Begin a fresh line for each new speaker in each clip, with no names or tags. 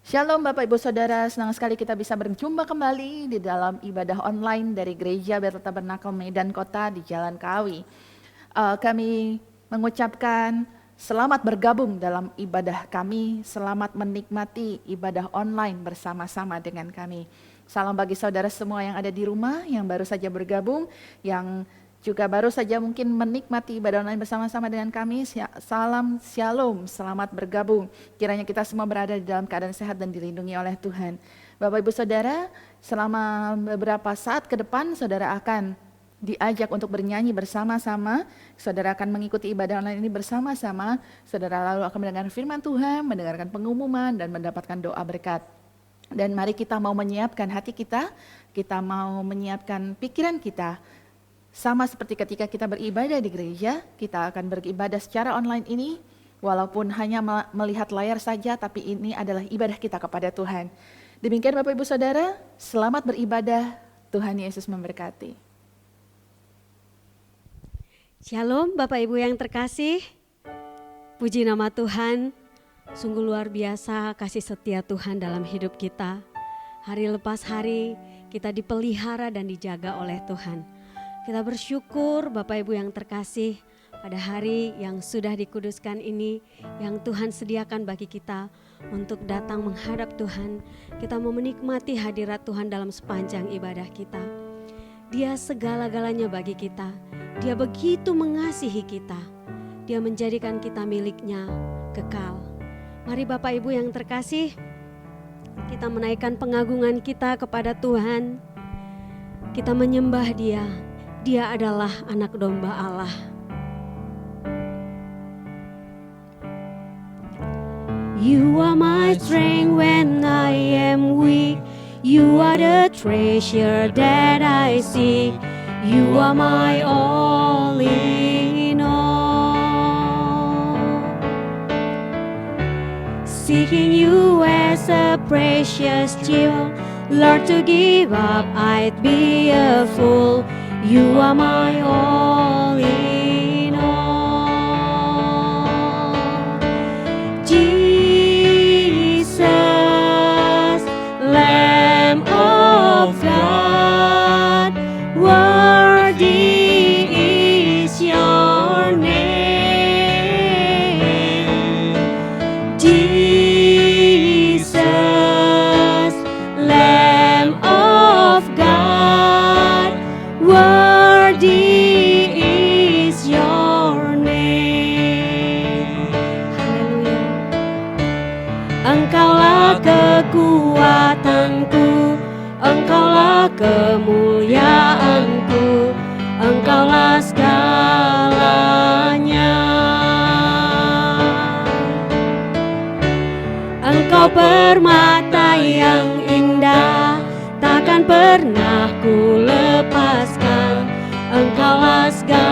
Shalom Bapak Ibu Saudara, senang sekali kita bisa berjumpa kembali di dalam ibadah online dari Gereja Bethel Tabernakel Medan Kota di Jalan Kawi. Kami mengucapkan selamat bergabung dalam ibadah kami, selamat menikmati ibadah online bersama-sama dengan kami. Salam bagi saudara semua yang ada di rumah, yang baru saja bergabung, yang juga baru saja mungkin menikmati ibadah online bersama-sama dengan kami. Salam shalom, selamat bergabung. Kiranya kita semua berada di dalam keadaan sehat dan dilindungi oleh Tuhan. Bapak Ibu Saudara, selama beberapa saat ke depan saudara akan diajak untuk bernyanyi bersama-sama. Saudara akan mengikuti ibadah online ini bersama-sama. Saudara lalu akan mendengar firman Tuhan, mendengarkan pengumuman dan mendapatkan doa berkat. Dan mari kita mau menyiapkan hati kita mau menyiapkan pikiran kita. Sama seperti ketika kita beribadah di gereja, kita akan beribadah secara online ini, walaupun hanya melihat layar saja, tapi ini adalah ibadah kita kepada Tuhan. Demikian Bapak Ibu Saudara, selamat beribadah, Tuhan Yesus memberkati.
Shalom Bapak Ibu yang terkasih, puji nama Tuhan, sungguh luar biasa kasih setia Tuhan dalam hidup kita. Hari lepas hari kita dipelihara dan dijaga oleh Tuhan. Kita bersyukur Bapak Ibu yang terkasih pada hari yang sudah dikuduskan ini, yang Tuhan sediakan bagi kita untuk datang menghadap Tuhan. Kita mau menikmati hadirat Tuhan dalam sepanjang ibadah kita. Dia segala-galanya bagi kita. Dia begitu mengasihi kita. Dia menjadikan kita miliknya kekal. Mari Bapak Ibu yang terkasih, kita menaikkan pengagungan kita kepada Tuhan. Kita menyembah Dia. Dia adalah anak domba Allah. You are my strength when I am weak. You are the treasure that I seek. You are my all in all. Seeking you as a precious jewel, Lord, to give up I'd be a fool. You are my all in all. Jesus, Lamb of God, worthy is your name. Jesus, Lamb of God, worthy is your name. Haleluya. Engkaulah kekuatanku, Engkaulah kemuliaanku, Engkaulah segalanya. Engkau permata yang indah, takkan pernah ku lepaskan. Engkaulah segalanya.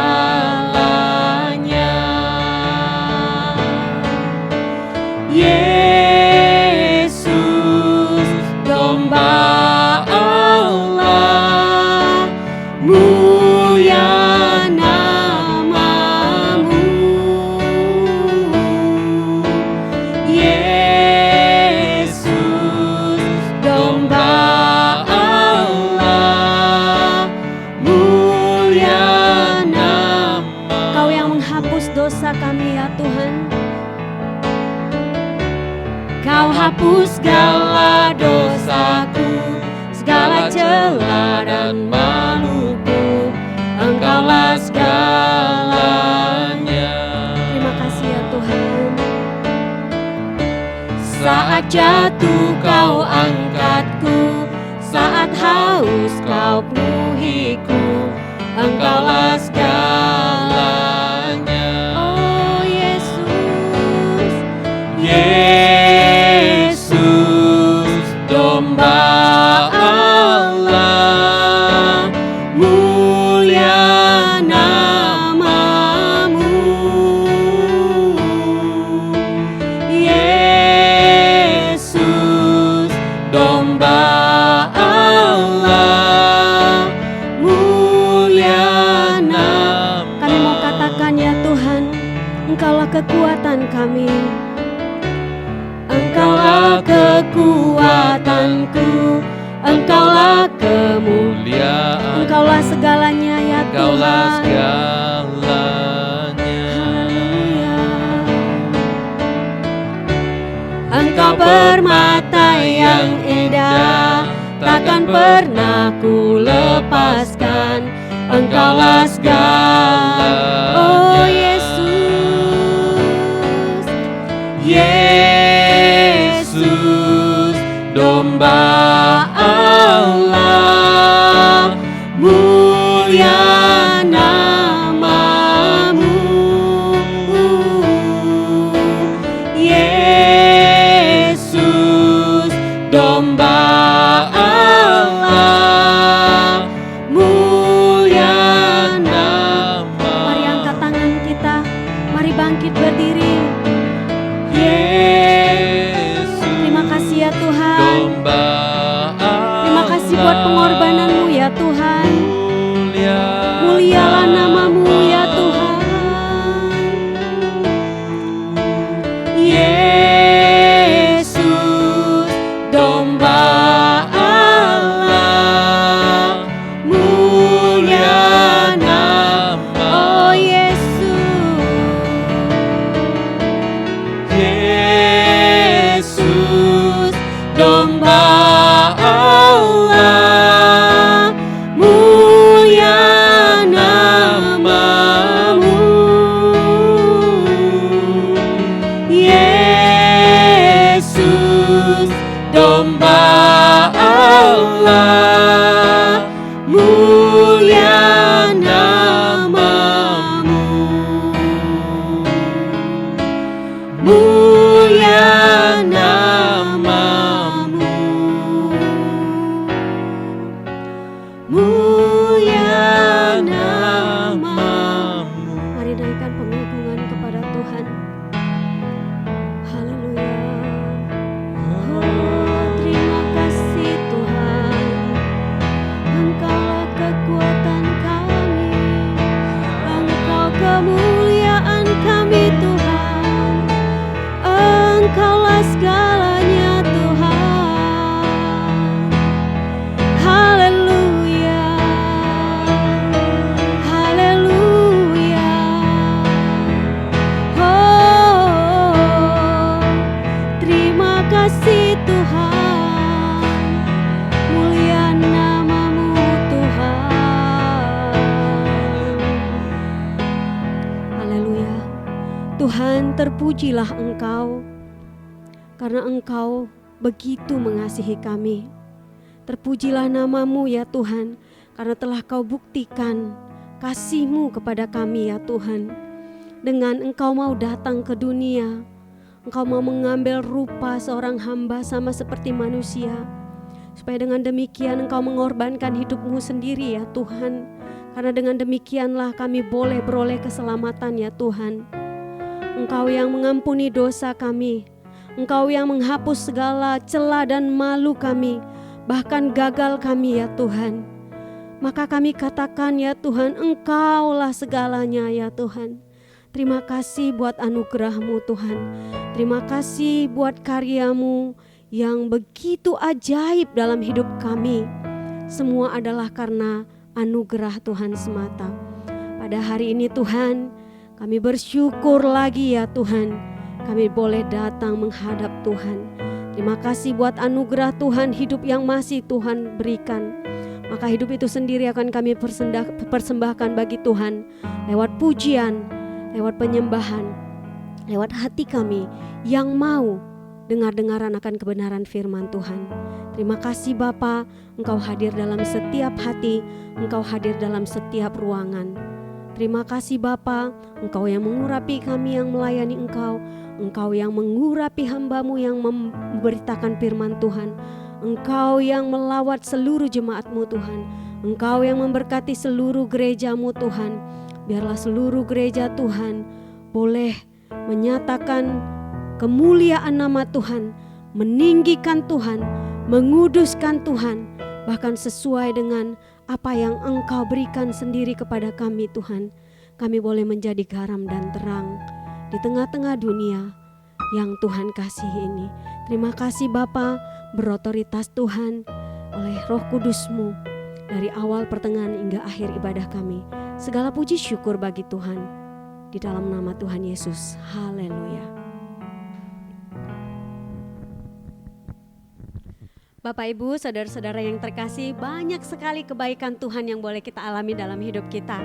Yesus, domba Allah, mulia namamu. Yesus, domba Allah, mulia nama. Kau yang menghapus dosa kami ya Tuhan. Kau hapus segala dosaku, segala celah dan maluku. Engkaulah segalanya. Terima kasih ya Tuhan. Saat jatuh kau angkatku, saat haus kau penuhiku. Engkaulah segalanya. Oh Yesus, Yesus, domba Allah, mulia namamu. Yesus, domba Allah, mulia namamu. Kami mau katakan ya Tuhan, Engkaulah kekuatan kami. Engkaulah Engkaulah kekuatanku, Engkaulah kemuliaan, Engkaulah segalanya ya
Engkaulah
Tuhan.
segalanya.
Haleluya. Engkau permata yang indah, takkan pernah ku lepaskan. Engkaulah segalanya. Oh Yesus, Yesus, domba Allah, mulia namamu. Yesus, domba Allah, mulia namamu. Mari angkat tangan kita, mari bangkit berdiri.
Yesus,
Terima kasih ya Tuhan.
domba
Terima kasih buat pengorbananmu ya Tuhan.
mulia.
Mulialah namamu ya Tuhan. Yesus, domba Allah, mulia namamu. Oh Yesus, Yesus, domba Allah, mulia namamu. Yesus, domba Allah, mulia namamu. Mulia namamu, mulia namamu. Mari naikkan pengagungan kepada Tuhan. Haleluya. Oh, terima kasih Tuhan. Engkaulah kekuatan kami, Engkau kemuliaan kami Tuhan. Engkaulah segalanya Tuhan. Haleluya, haleluya. Oh, terima kasih Tuhan. Mulia namamu Tuhan. Haleluya. Tuhan, terpujilah Engkau, karena Engkau begitu mengasihi kami. Terpujilah namamu ya Tuhan, karena telah Kau buktikan kasih-Mu kepada kami ya Tuhan. Dengan Engkau mau datang ke dunia, Engkau mau mengambil rupa seorang hamba sama seperti manusia, supaya dengan demikian Engkau mengorbankan hidup-Mu sendiri ya Tuhan. Karena dengan demikianlah kami boleh beroleh keselamatan ya Tuhan. Engkau yang mengampuni dosa kami, Engkau yang menghapus segala celah dan malu kami, bahkan gagal kami ya Tuhan. Maka kami katakan ya Tuhan, Engkaulah segalanya ya Tuhan. Terima kasih buat anugerah-Mu Tuhan. Terima kasih buat karya-Mu yang begitu ajaib dalam hidup kami. Semua adalah karena anugerah Tuhan semata. Pada hari ini Tuhan, kami bersyukur lagi ya Tuhan, kami boleh datang menghadap Tuhan. Terima kasih buat anugerah Tuhan, hidup yang masih Tuhan berikan. Maka hidup itu sendiri akan kami persembahkan bagi Tuhan lewat pujian, lewat penyembahan, lewat hati kami yang mau dengar-dengaran akan kebenaran firman Tuhan. Terima kasih Bapa, Engkau hadir dalam setiap hati, Engkau hadir dalam setiap ruangan. Terima kasih Bapa, Engkau yang mengurapi kami yang melayani Engkau, Engkau yang mengurapi hamba-Mu yang memberitakan firman Tuhan, Engkau yang melawat seluruh jemaat-Mu Tuhan, Engkau yang memberkati seluruh gereja-Mu Tuhan. Biarlah seluruh gereja Tuhan boleh menyatakan kemuliaan nama Tuhan, meninggikan Tuhan, menguduskan Tuhan, bahkan sesuai dengan apa yang Engkau berikan sendiri kepada kami Tuhan. Kami boleh menjadi garam dan terang di tengah-tengah dunia yang Tuhan kasihi ini. Terima kasih Bapa, berotoritas Tuhan oleh Roh Kudus-Mu dari awal, pertengahan hingga akhir ibadah kami. Segala puji syukur bagi Tuhan. Di dalam nama Tuhan Yesus. Haleluya. Bapak Ibu, saudara-saudara yang terkasih, banyak sekali kebaikan Tuhan yang boleh kita alami dalam hidup kita.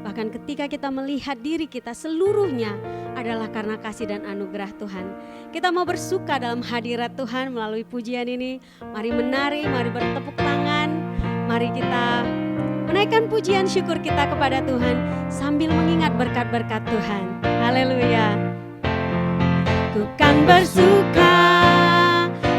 Bahkan ketika kita melihat diri kita seluruhnya adalah karena kasih dan anugerah Tuhan. Kita mau bersuka dalam hadirat Tuhan melalui pujian ini. Mari menari, mari bertepuk tangan. Mari kita menaikkan pujian syukur kita kepada Tuhan sambil mengingat berkat-berkat Tuhan. Haleluya. Ku kan bersuka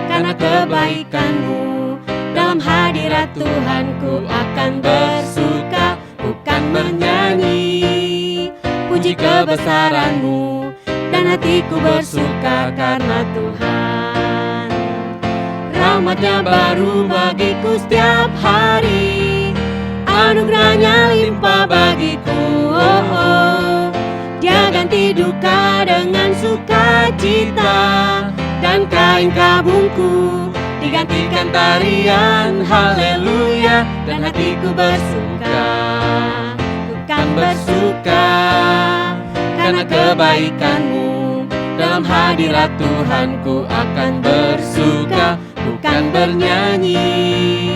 karena kebaikan-Mu, dalam hadirat Tuhan ku akan bersuka, bukan bernyanyi puji kebesaran-Mu, dan hatiku bersuka karena Tuhan. Rahmat-Nya baru bagiku setiap hari, anugerah-Nya limpah bagiku. Dia ganti duka dengan sukacita, dan kain kabungku digantikan tarian haleluya, dan hatiku bersuka. Ku kan bersuka karena kebaikan-Mu, dalam hadirat Tuhan ku akan bersuka, bukan bernyanyi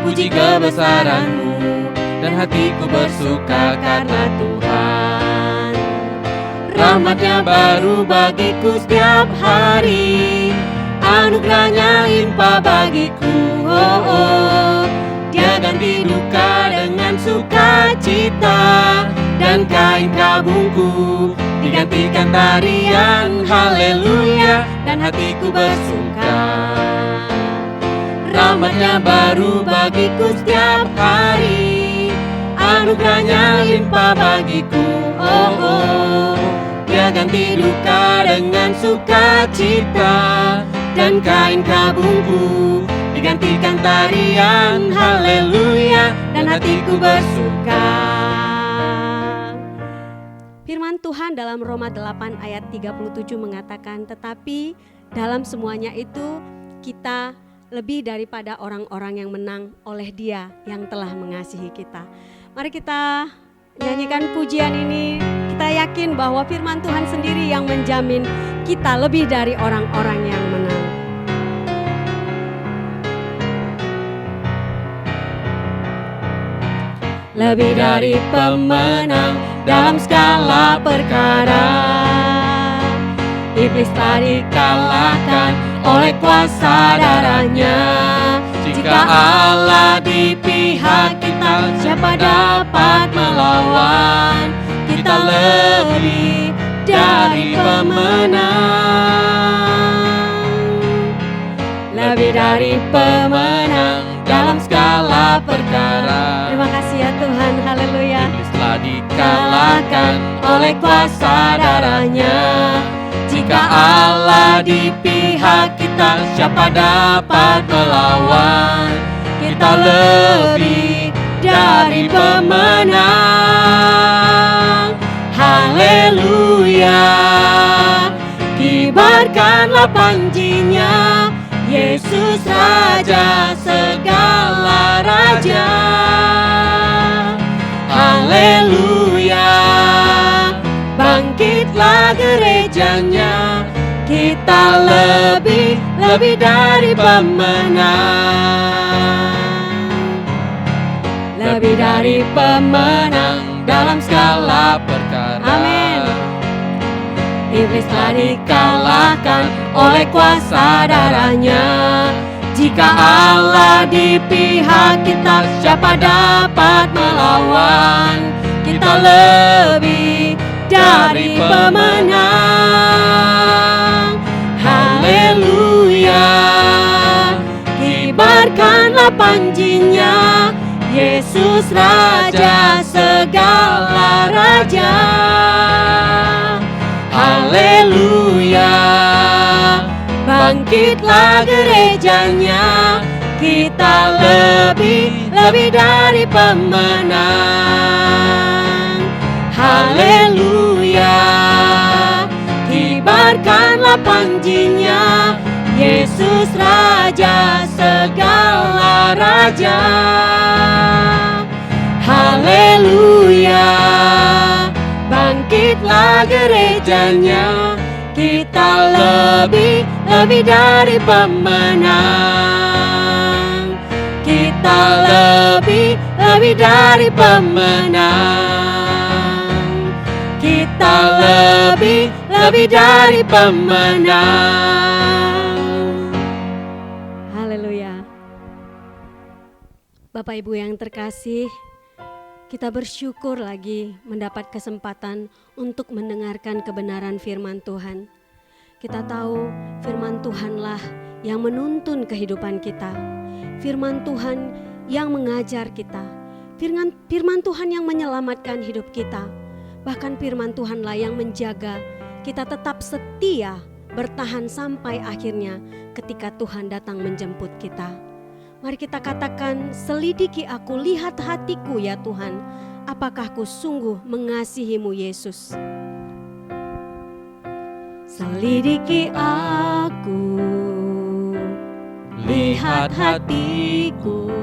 puji kebesaran-Mu, dan hatiku bersuka karena Tuhan. Rahmat-Nya baru bagiku setiap hari, anugerah-Nya limpah bagiku. Dia ganti duka dengan sukacita, dan kain kabungku digantikan tarian haleluya, dan hatiku bersuka. Rahmat-Nya baru bagiku setiap hari, anugerah-Nya limpah bagiku. Dia ganti duka dengan sukacita, dan kain kabungku digantikan tarian haleluya, dan hatiku bersuka. Firman Tuhan dalam Roma 8 ayat 37 mengatakan, tetapi dalam semuanya itu kita lebih daripada orang-orang yang menang oleh Dia yang telah mengasihi kita. Mari kita nyanyikan pujian ini. Kita yakin bahwa firman Tuhan sendiri yang menjamin kita lebih dari orang-orang yang menang. Lebih dari pemenang dalam segala perkara. Iblis telah dikalahkan oleh kuasa darah-Nya. Jika Allah di pihak kita, siapa dapat melawan? Kita lebih dari pemenang, lebih dari pemenang dalam segala perkara. Terima kasih ya Tuhan, haleluya. Iblis telah dikalahkan oleh kuasa darah-Nya. Jika Allah di pihak kita, siapa dapat melawan? Kita lebih dari pemenang. Haleluya. Kibarkanlah panjinya, Yesus Raja segala raja. Haleluya. Bangkitlah gerejanya, kita lebih dari pemenang. Lebih dari pemenang dalam segala perkara. Amin. Iblis telah dikalahkan oleh kuasa darah-Nya. Jika Allah di pihak kita, siapa dapat melawan? Kita lebih dari pemenang. Haleluya. Kibarkanlah panjinya, Yesus Raja segala raja. Haleluya. Bangkitlah gerejanya, kita lebih dari pemenang. Haleluya. Kibarkanlah panjinya, Yesus Yesus Raja segala raja. Haleluya, bangkitlah gerejanya, kita lebih dari pemenang. Kita lebih dari pemenang. Kita lebih dari pemenang. Haleluya. Bapak Ibu yang terkasih, kita bersyukur lagi mendapat kesempatan untuk mendengarkan kebenaran firman Tuhan. Kita tahu firman Tuhanlah yang menuntun kehidupan kita. Firman Tuhan yang mengajar kita. Firman Tuhan yang menyelamatkan hidup kita. Bahkan firman Tuhanlah yang menjaga kita tetap setia bertahan sampai akhirnya ketika Tuhan datang menjemput kita. Mari kita katakan, selidiki aku, lihat hatiku ya Tuhan, apakah ku sungguh mengasihi-Mu Yesus. Selidiki aku, lihat hatiku,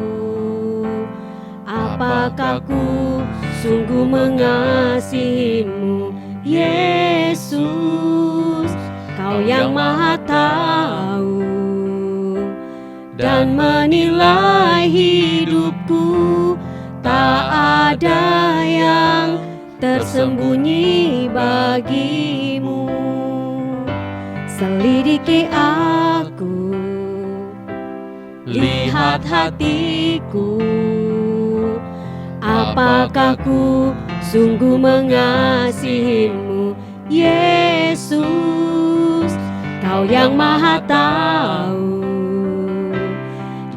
apakah ku sungguh mengasihi-Mu Yesus. Kau yang Maha Tahu dan menilai hidupku, tak ada yang tersembunyi bagi-Mu. Selidiki aku, lihat hatiku, apakah ku sungguh mengasihi-Mu Yesus. Kau yang Maha Tahu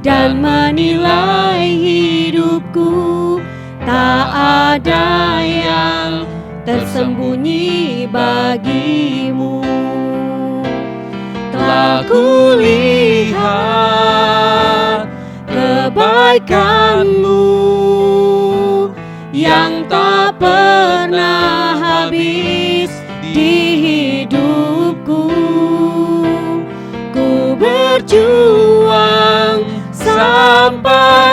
dan menilai hidupku, tak ada yang tersembunyi bagi-Mu. Telah kulihat kebaikan-Mu yang tak pernah habis di hidupku. Ku berjuang sampai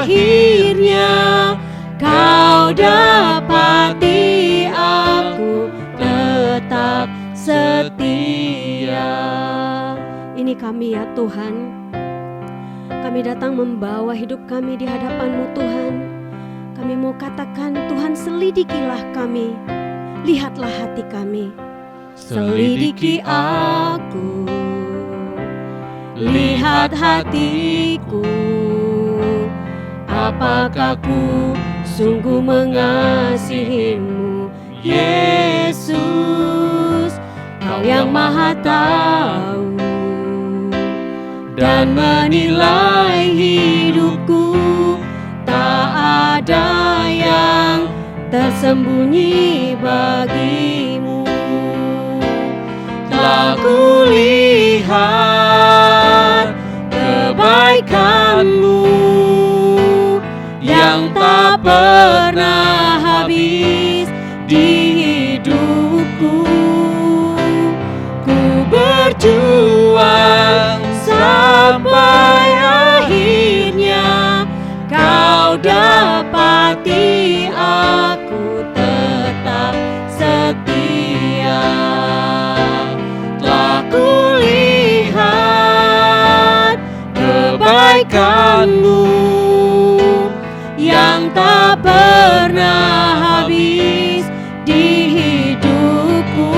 akhirnya, Kau dapati aku tetap setia. Ini kami ya Tuhan, kami datang membawa hidup kami di hadapan-Mu Tuhan. Kami mau katakan, Tuhan selidikilah kami, lihatlah hati kami. Selidiki aku, lihat hatiku, apakah ku sungguh mengasihi-Mu Yesus. Kau yang Maha Tahu dan menilai hidupku, tak ada yang tersembunyi bagi-Mu. Telah kulihat kebaikan-Mu yang tak pernah habis di hidupku. Ku berjuang sampai akhirnya, Kau dapati aku tetap setia. Telah kulihat kebaikan-Mu yang tak pernah habis di hidupku.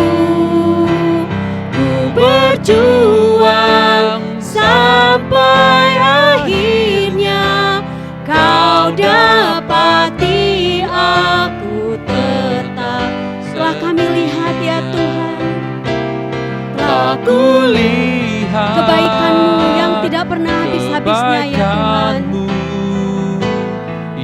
Ku berjuang sampai akhirnya, Kau dapati aku tetap. Setelah kami lihat ya Tuhan, telah kulihat kebaikan-Mu yang tidak pernah habis-habisnya ya Tuhan,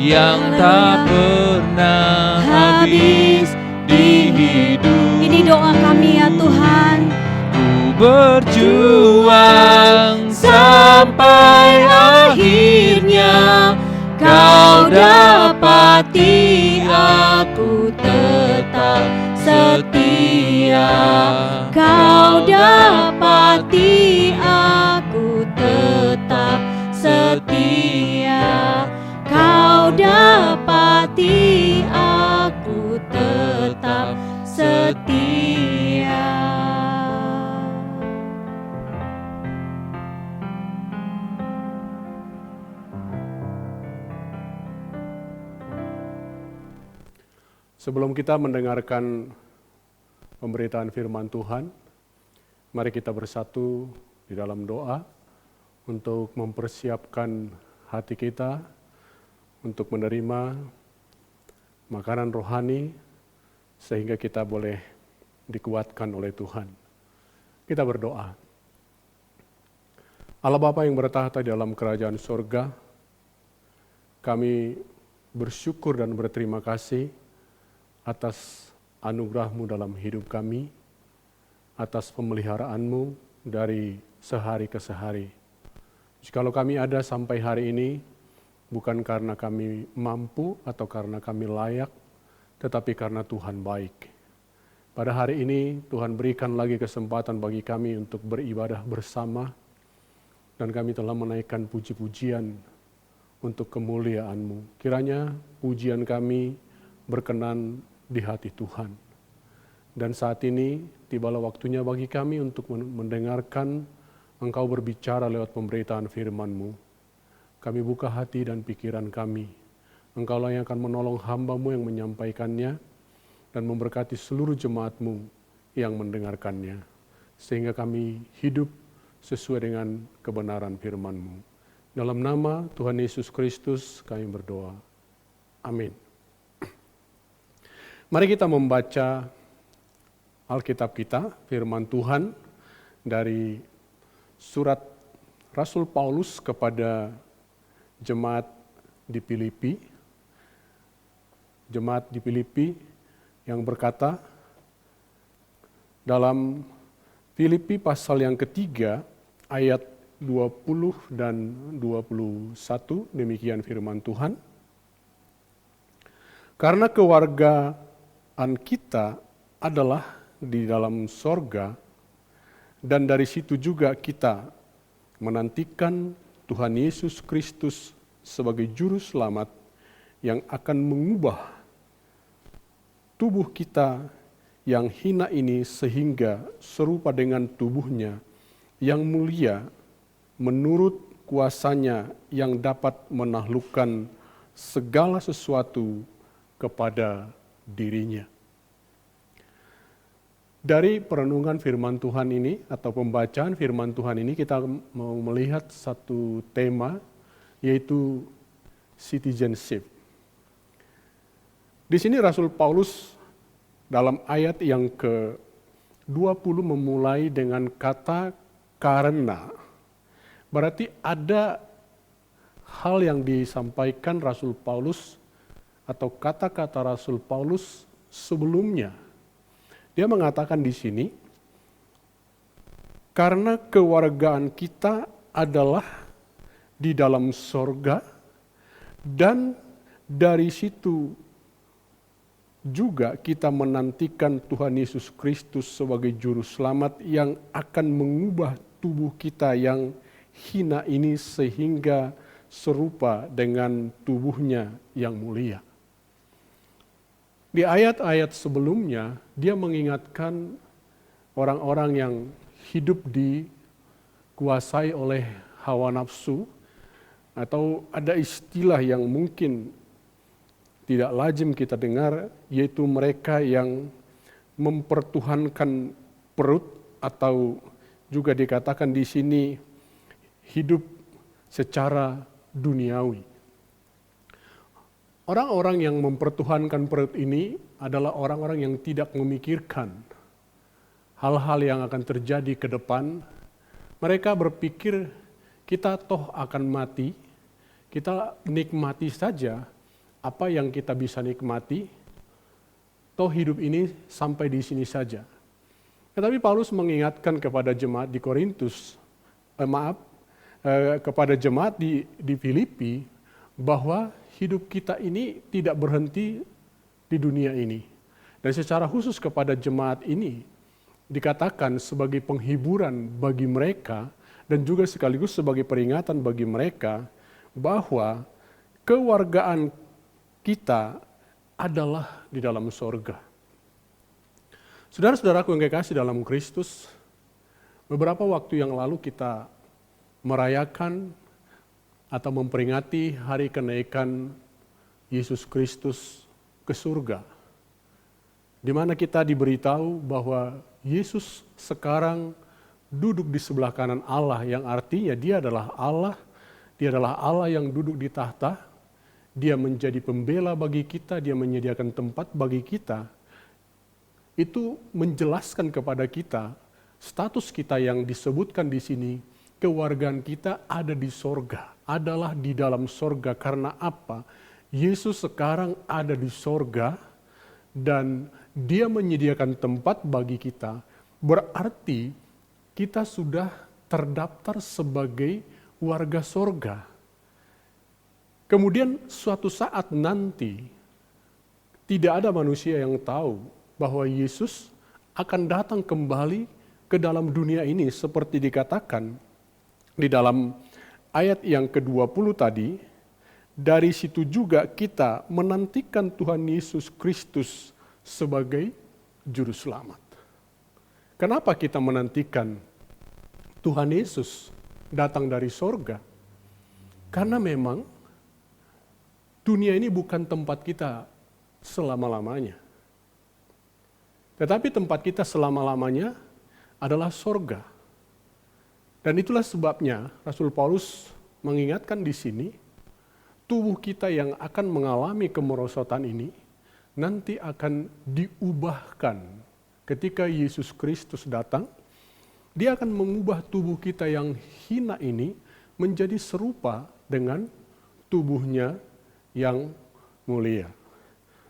yang tak pernah habis di hidup.
Ini doa kami ya Tuhan.
Ku berjuang sampai akhirnya, Kau dapati aku tetap setia. Kau dapati aku
setia, Kau dapati aku tetap setia.
Sebelum kita mendengarkan pemberitaan firman Tuhan, mari kita bersatu di dalam doa untuk mempersiapkan hati kita untuk menerima makanan rohani sehingga kita boleh dikuatkan oleh Tuhan. Kita berdoa. Allah Bapa yang bertahta di dalam kerajaan sorga, kami bersyukur dan berterima kasih atas anugerah-Mu dalam hidup kami, atas pemeliharaan-Mu dari sehari ke sehari. Jikalau kami ada sampai hari ini, bukan karena kami mampu atau karena kami layak, tetapi karena Tuhan baik. Pada hari ini, Tuhan berikan lagi kesempatan bagi kami untuk beribadah bersama, dan kami telah menaikkan puji-pujian untuk kemuliaan-Mu. Kiranya pujian kami berkenan di hati Tuhan. Dan saat ini tibalah waktunya bagi kami untuk mendengarkan Engkau berbicara lewat pemberitaan firman-Mu. Kami buka hati dan pikiran kami. Engkaulah yang akan menolong hamba-Mu yang menyampaikannya dan memberkati seluruh jemaat-Mu yang mendengarkannya. Sehingga kami hidup sesuai dengan kebenaran firman-Mu. Dalam nama Tuhan Yesus Kristus kami berdoa. Amin. Mari kita membaca Alkitab kita, firman Tuhan dari surat Rasul Paulus kepada jemaat di Filipi. Jemaat di Filipi yang berkata dalam Filipi pasal yang ketiga ayat 20 dan 21, demikian firman Tuhan. Karena keluargaan kita adalah di dalam sorga, dan dari situ juga kita menantikan Tuhan Yesus Kristus sebagai juru selamat yang akan mengubah tubuh kita yang hina ini sehingga serupa dengan tubuhnya yang mulia menurut kuasanya yang dapat menaklukkan segala sesuatu kepada dirinya. Dari perenungan firman Tuhan ini atau pembacaan firman Tuhan ini kita mau melihat satu tema, yaitu citizenship. Di sini Rasul Paulus dalam ayat yang ke-20 memulai dengan kata karena. Berarti ada hal yang disampaikan Rasul Paulus atau kata-kata Rasul Paulus sebelumnya. Dia mengatakan di sini, karena kewargaan kita adalah di dalam sorga, dan dari situ juga kita menantikan Tuhan Yesus Kristus sebagai juru selamat yang akan mengubah tubuh kita yang hina ini sehingga serupa dengan tubuhnya yang mulia. Di ayat-ayat sebelumnya, dia mengingatkan orang-orang yang hidup dikuasai oleh hawa nafsu, atau ada istilah yang mungkin tidak lazim kita dengar, yaitu mereka yang mempertuhankan perut, atau juga dikatakan di sini hidup secara duniawi. Orang-orang yang mempertuhankan perut ini adalah orang-orang yang tidak memikirkan hal-hal yang akan terjadi ke depan. Mereka berpikir kita toh akan mati, kita nikmati saja apa yang kita bisa nikmati, toh hidup ini sampai di sini saja. Tetapi Paulus mengingatkan kepada jemaat di Korintus, kepada jemaat di Filipi, bahwa hidup kita ini tidak berhenti di dunia ini. Dan secara khusus kepada jemaat ini dikatakan sebagai penghiburan bagi mereka dan juga sekaligus sebagai peringatan bagi mereka bahwa kewargaan kita adalah di dalam sorga. Saudara-saudaraku yang kekasih dalam Kristus, beberapa waktu yang lalu kita merayakan atau memperingati hari kenaikan Yesus Kristus ke surga, di mana kita diberitahu bahwa Yesus sekarang duduk di sebelah kanan Allah, yang artinya Dia adalah Allah yang duduk di tahta. Dia menjadi pembela bagi kita, Dia menyediakan tempat bagi kita. Itu menjelaskan kepada kita status kita yang disebutkan di sini, kewargaan kita ada di sorga, adalah di dalam sorga. Karena apa? Yesus sekarang ada di sorga dan Dia menyediakan tempat bagi kita. Berarti kita sudah terdaftar sebagai warga sorga. Kemudian suatu saat nanti tidak ada manusia yang tahu bahwa Yesus akan datang kembali ke dalam dunia ini seperti dikatakan di dalam ayat yang ke-20 tadi. Dari situ juga kita menantikan Tuhan Yesus Kristus sebagai juru selamat. Kenapa kita menantikan Tuhan Yesus datang dari sorga? Karena memang dunia ini bukan tempat kita selama-lamanya. Tetapi tempat kita selama-lamanya adalah sorga. Dan itulah sebabnya Rasul Paulus mengingatkan di sini, tubuh kita yang akan mengalami kemerosotan ini nanti akan diubahkan ketika Yesus Kristus datang. Dia akan mengubah tubuh kita yang hina ini menjadi serupa dengan tubuhnya yang mulia.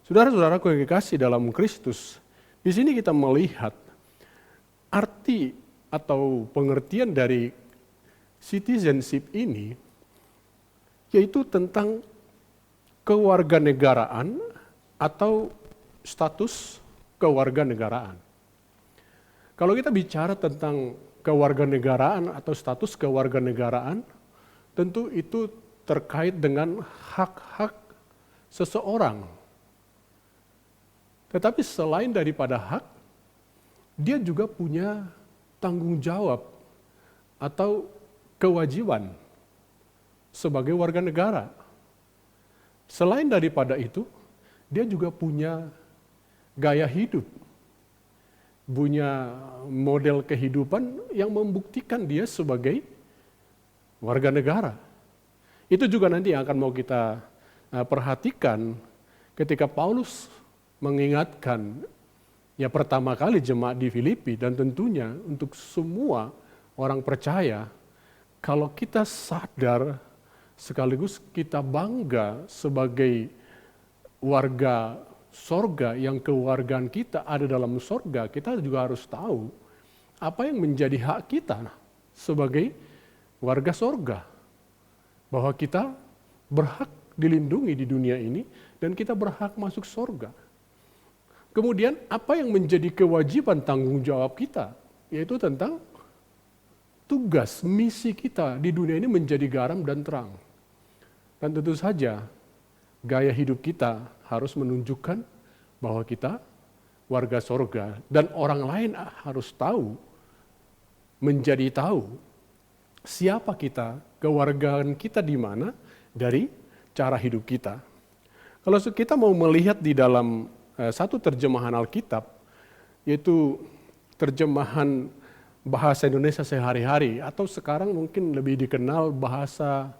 Saudara-saudaraku yang kekasih dalam Kristus, di sini kita melihat arti atau pengertian dari citizenship ini, yaitu tentang kewarganegaraan atau status kewarganegaraan. Kalau kita bicara tentang kewarganegaraan atau status kewarganegaraan, tentu itu terkait dengan hak-hak seseorang. Tetapi selain daripada hak, dia juga punya tanggung jawab atau kewajiban sebagai warga negara. Selain daripada itu, dia juga punya gaya hidup, punya model kehidupan yang membuktikan dia sebagai warga negara. Itu juga nanti yang akan mau kita perhatikan ketika Paulus mengingatkan ya pertama kali jemaat di Filipi, dan tentunya untuk semua orang percaya, kalau kita sadar sekaligus kita bangga sebagai warga sorga yang kewargaan kita ada dalam sorga, kita juga harus tahu apa yang menjadi hak kita sebagai warga sorga. Bahwa kita berhak dilindungi di dunia ini dan kita berhak masuk sorga. Kemudian apa yang menjadi kewajiban tanggung jawab kita, yaitu tentang tugas, misi kita di dunia ini menjadi garam dan terang. Dan tentu saja gaya hidup kita harus menunjukkan bahwa kita warga sorga. Dan orang lain harus tahu, menjadi tahu siapa kita, kewargaan kita di mana dari cara hidup kita. Kalau kita mau melihat di dalam satu terjemahan Alkitab, yaitu terjemahan bahasa Indonesia sehari-hari, atau sekarang mungkin lebih dikenal bahasa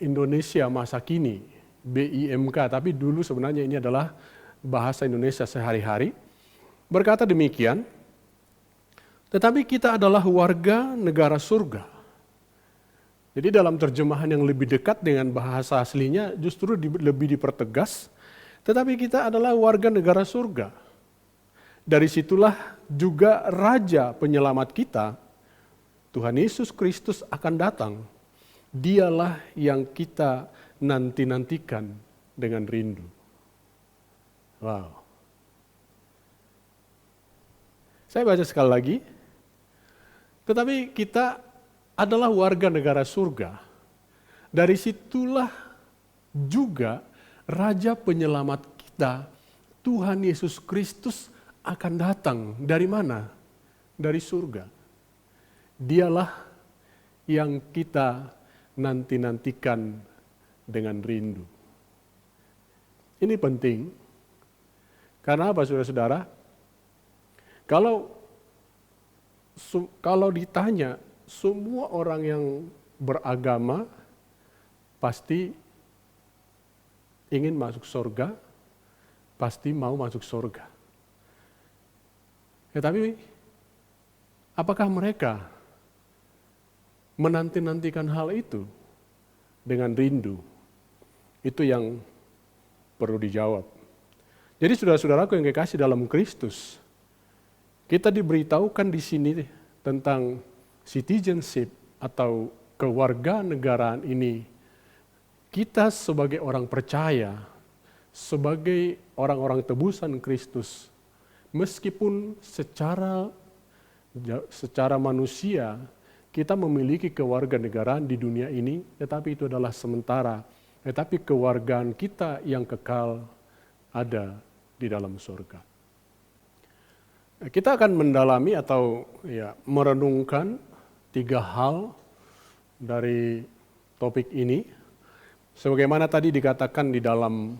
Indonesia masa kini, BIMK, tapi dulu sebenarnya ini adalah bahasa Indonesia sehari-hari, berkata demikian, tetapi kita adalah warga negara surga. Jadi dalam terjemahan yang lebih dekat dengan bahasa aslinya justru lebih dipertegas, tetapi kita adalah warga negara surga. Dari situlah juga Raja Penyelamat kita, Tuhan Yesus Kristus akan datang. Dialah yang kita nanti-nantikan dengan rindu. Wow. Saya baca sekali lagi. Tetapi kita adalah warga negara surga. Dari situlah juga Raja Penyelamat kita, Tuhan Yesus Kristus akan datang. Dari mana? Dari surga. Dialah yang kita nanti-nantikan dengan rindu. Ini penting. Karena apa, saudara-saudara? Kalau ditanya, semua orang yang beragama pasti ingin masuk surga, pasti mau masuk surga. Tapi apakah mereka menanti-nantikan hal itu dengan rindu? Itu yang perlu dijawab. Jadi saudara-saudaraku yang kekasih dalam Kristus, kita diberitahukan di sini tentang citizenship atau kewarganegaraan ini. Kita sebagai orang percaya, sebagai orang-orang tebusan Kristus, meskipun secara manusia kita memiliki kewarganegaraan di dunia ini, tetapi itu adalah sementara. Tetapi kewargaan kita yang kekal ada di dalam surga. Kita akan mendalami atau merenungkan 3 hal dari topik ini. Sebagaimana tadi dikatakan di dalam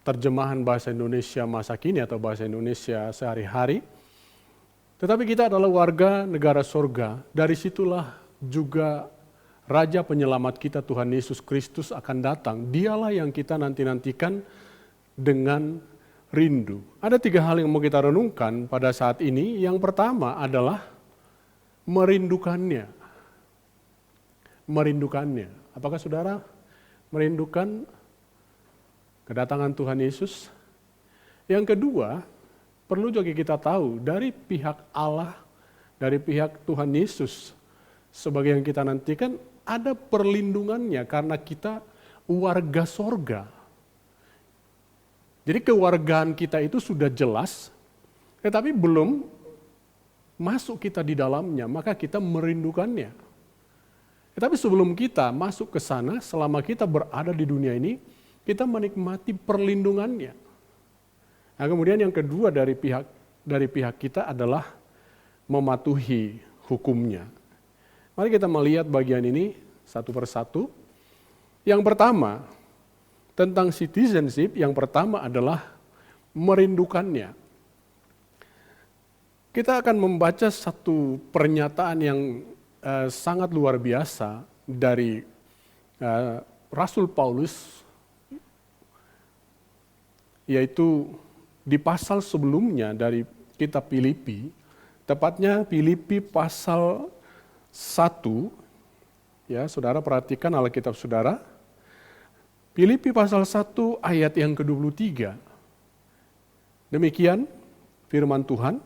terjemahan bahasa Indonesia masa kini atau bahasa Indonesia sehari-hari. Tetapi kita adalah warga negara surga. Dari situlah juga Raja Penyelamat kita Tuhan Yesus Kristus akan datang. Dialah yang kita nanti-nantikan dengan rindu. Ada 3 hal yang mau kita renungkan pada saat ini. Yang pertama adalah merindukannya. Merindukannya. Apakah saudara merindukan kedatangan Tuhan Yesus? Yang kedua, perlu juga kita tahu dari pihak Allah, dari pihak Tuhan Yesus, sebagai yang kita nantikan ada perlindungannya karena kita warga sorga. Jadi kewargaan kita itu sudah jelas, tetapi belum masuk kita di dalamnya, maka kita merindukannya. Tetapi sebelum kita masuk ke sana, selama kita berada di dunia ini, kita menikmati perlindungannya. Nah, kemudian yang kedua dari pihak kita adalah mematuhi hukumnya. Mari kita melihat bagian ini satu persatu. Yang pertama, tentang citizenship, yang pertama adalah merindukannya. Kita akan membaca satu pernyataan yang sangat luar biasa dari Rasul Paulus, yaitu di pasal sebelumnya dari kitab Filipi, tepatnya Filipi pasal 1, ya saudara perhatikan Alkitab saudara, Filipi pasal 1 ayat yang ke-23. Demikian firman Tuhan.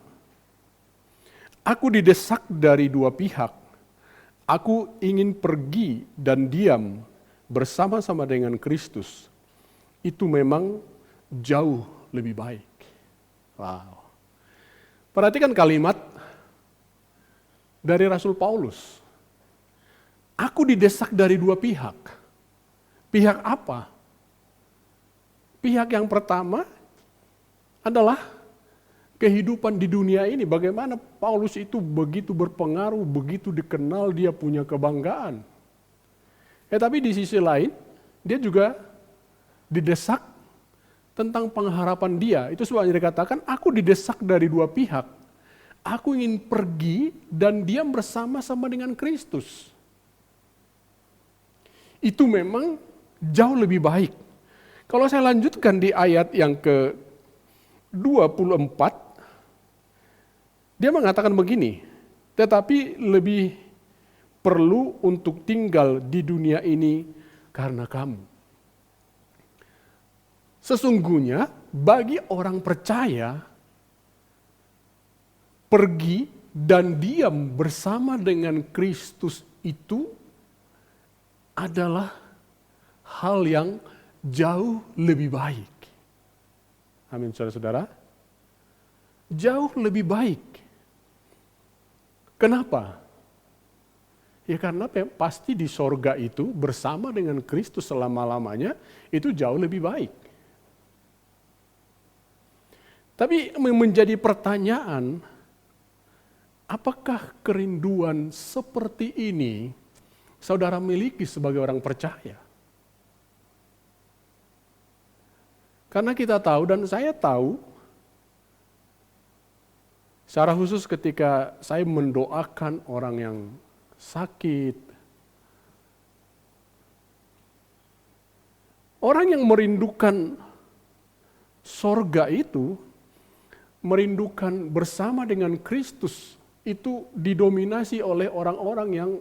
Aku didesak dari 2 pihak. Aku ingin pergi dan diam bersama-sama dengan Kristus. Itu memang jauh lebih baik. Wow. Perhatikan kalimat dari Rasul Paulus. Aku didesak dari 2 pihak. Pihak apa? Pihak yang pertama adalah kehidupan di dunia ini. Bagaimana Paulus itu begitu berpengaruh, begitu dikenal, dia punya kebanggaan. Tapi di sisi lain, dia juga didesak tentang pengharapan dia. Itu sebabnya dikatakan, aku didesak dari 2 pihak. Aku ingin pergi dan diam bersama-sama dengan Kristus. Itu memang jauh lebih baik. Kalau saya lanjutkan di ayat yang ke-24, dia mengatakan begini, tetapi lebih perlu untuk tinggal di dunia ini karena kamu. Sesungguhnya bagi orang percaya, pergi dan diam bersama dengan Kristus itu adalah hal yang jauh lebih baik. Amin, saudara-saudara. Jauh lebih baik. Kenapa? Ya karena pasti di sorga itu bersama dengan Kristus selama-lamanya itu jauh lebih baik. Tapi menjadi pertanyaan, apakah kerinduan seperti ini saudara miliki sebagai orang percaya? Karena kita tahu dan saya tahu, secara khusus ketika saya mendoakan orang yang sakit, orang yang merindukan sorga itu, merindukan bersama dengan Kristus, itu didominasi oleh orang-orang yang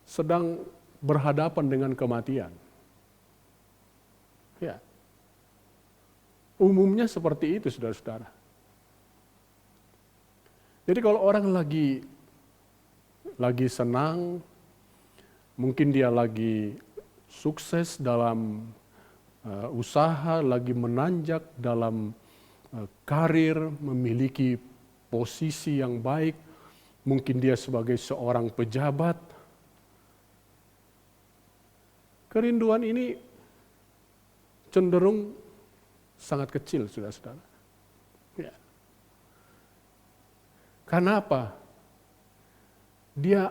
sedang berhadapan dengan kematian. Ya. Umumnya seperti itu, saudara-saudara. Jadi kalau orang lagi senang, mungkin dia lagi sukses dalam usaha, lagi menanjak dalam karir, memiliki posisi yang baik, mungkin dia sebagai seorang pejabat. Kerinduan ini cenderung sangat kecil, saudara-saudara. Ya. Karena apa? Dia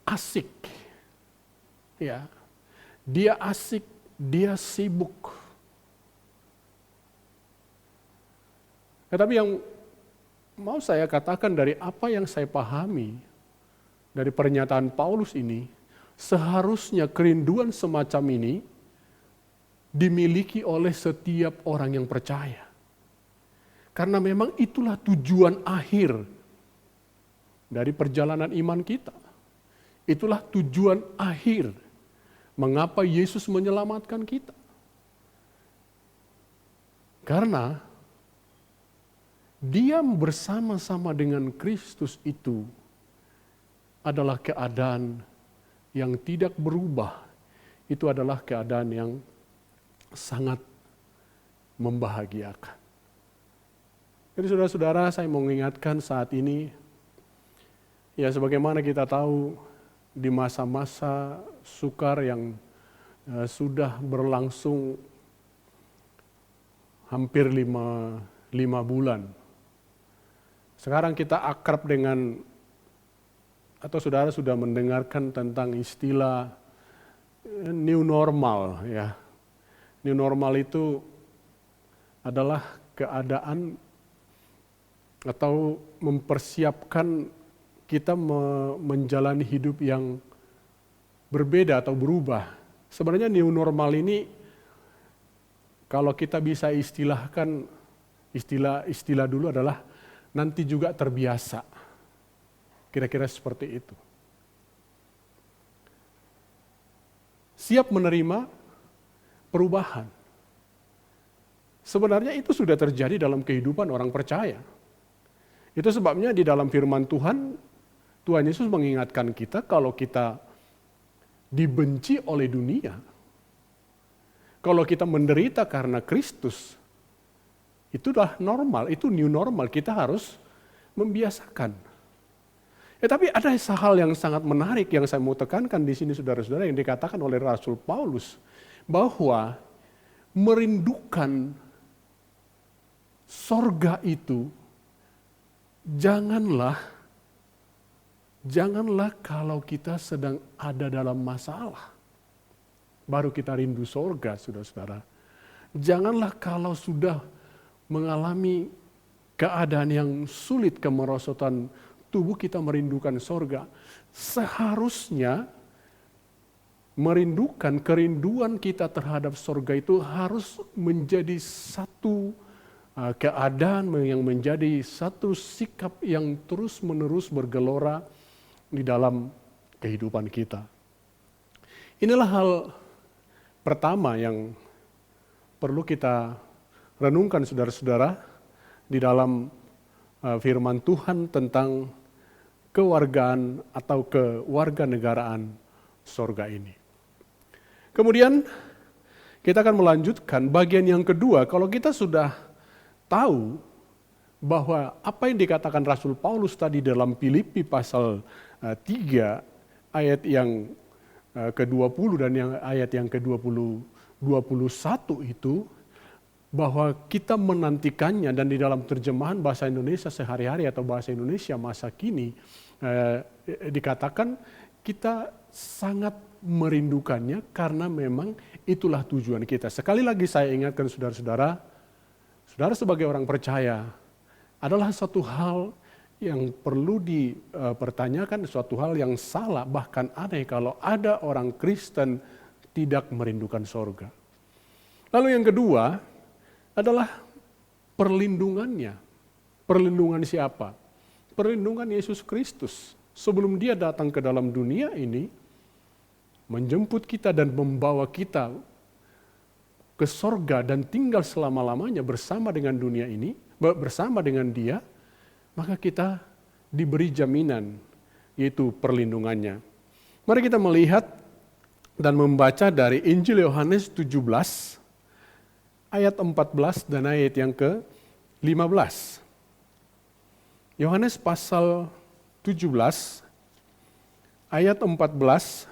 asik. Ya. Dia asik, dia sibuk. Tapi yang mau saya katakan dari apa yang saya pahami dari pernyataan Paulus ini, seharusnya kerinduan semacam ini dimiliki oleh setiap orang yang percaya. Karena memang itulah tujuan akhir dari perjalanan iman kita. Itulah tujuan akhir mengapa Yesus menyelamatkan kita. Karena diam bersama-sama dengan Kristus itu adalah keadaan yang tidak berubah. Itu adalah keadaan yang sangat membahagiakan. Jadi saudara-saudara, saya mau mengingatkan saat ini, ya sebagaimana kita tahu di masa-masa sukar yang sudah berlangsung hampir lima bulan. Sekarang kita akrab dengan, atau saudara sudah mendengarkan tentang istilah new normal, ya. New normal itu adalah keadaan atau mempersiapkan kita menjalani hidup yang berbeda atau berubah. Sebenarnya new normal ini kalau kita bisa istilahkan, istilah dulu adalah nanti juga terbiasa. Kira-kira seperti itu. Siap menerima perubahan. Sebenarnya itu sudah terjadi dalam kehidupan orang percaya. Itu sebabnya di dalam firman Tuhan, Tuhan Yesus mengingatkan kita kalau kita dibenci oleh dunia, kalau kita menderita karena Kristus, itu dah normal, itu new normal, kita harus membiasakan. Tapi ada hal yang sangat menarik yang saya mau tekankan di sini saudara-saudara, yang dikatakan oleh Rasul Paulus, bahwa merindukan sorga itu janganlah kalau kita sedang ada dalam masalah baru kita rindu sorga, saudara-saudara. Janganlah kalau sudah mengalami keadaan yang sulit, kemerosotan tubuh, kita merindukan sorga. Seharusnya merindukan, kerinduan kita terhadap sorga itu harus menjadi satu keadaan yang menjadi satu sikap yang terus-menerus bergelora di dalam kehidupan kita. Inilah hal pertama yang perlu kita renungkan, saudara-saudara, di dalam firman Tuhan tentang kewargaan atau kewarganegaraan sorga ini. Kemudian kita akan melanjutkan bagian yang kedua. Kalau kita sudah tahu bahwa apa yang dikatakan Rasul Paulus tadi dalam Filipi pasal 3 ayat yang ke-20 dan ayat yang ke-21 itu, bahwa kita menantikannya, dan di dalam terjemahan bahasa Indonesia sehari-hari atau bahasa Indonesia masa kini dikatakan kita sangat merindukannya karena memang itulah tujuan kita. Sekali lagi saya ingatkan saudara-saudara, saudara sebagai orang percaya adalah satu hal yang perlu dipertanyakan, suatu hal yang salah, bahkan aneh kalau ada orang Kristen tidak merindukan sorga. Lalu yang kedua adalah perlindungannya. Perlindungan siapa? Perlindungan Yesus Kristus. Sebelum dia datang ke dalam dunia ini, menjemput kita dan membawa kita ke sorga dan tinggal selama-lamanya bersama dengan dunia ini, bersama dengan dia, maka kita diberi jaminan, yaitu perlindungannya. Mari kita melihat dan membaca dari Injil Yohanes 17, ayat 14 dan ayat yang ke-15. Yohanes pasal 17, ayat 14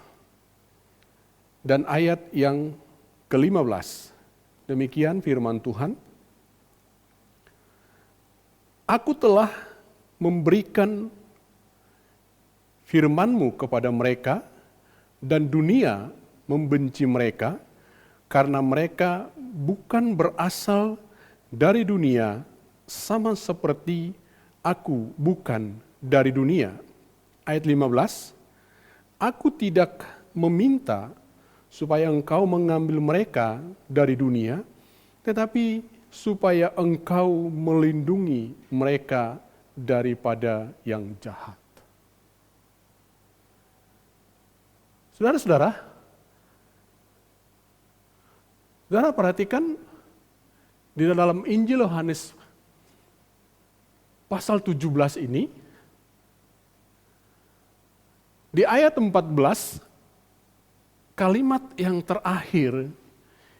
dan ayat yang ke-15. Demikian firman Tuhan. Aku telah memberikan firman-Mu kepada mereka, dan dunia membenci mereka, karena mereka bukan berasal dari dunia, sama seperti aku bukan dari dunia. Ayat 15, aku tidak meminta supaya engkau mengambil mereka dari dunia, tetapi supaya engkau melindungi mereka daripada yang jahat. Saudara-saudara, saudara perhatikan di dalam Injil Yohanes pasal 17 ini, di ayat 14, kalimat yang terakhir,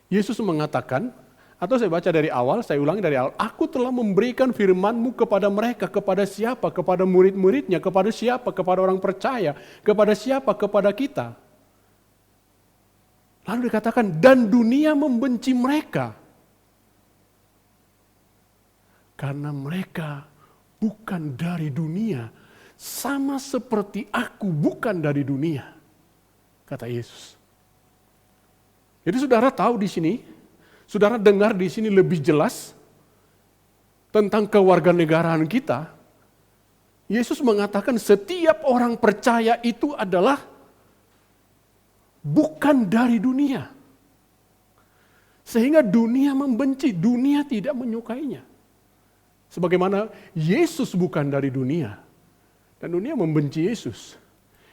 Yesus mengatakan, atau saya baca dari awal, saya ulangi dari awal, aku telah memberikan firman-Mu kepada mereka, kepada siapa? Kepada murid-muridnya, kepada siapa? Kepada orang percaya, kepada siapa? Kepada kita. Lalu dikatakan, dan dunia membenci mereka. Karena mereka bukan dari dunia, sama seperti aku bukan dari dunia, kata Yesus. Jadi saudara tahu di sini, saudara dengar di sini lebih jelas tentang kewarganegaraan kita. Yesus mengatakan setiap orang percaya itu adalah bukan dari dunia. Sehingga dunia membenci, dunia tidak menyukainya. Sebagaimana Yesus bukan dari dunia, dan dunia membenci Yesus.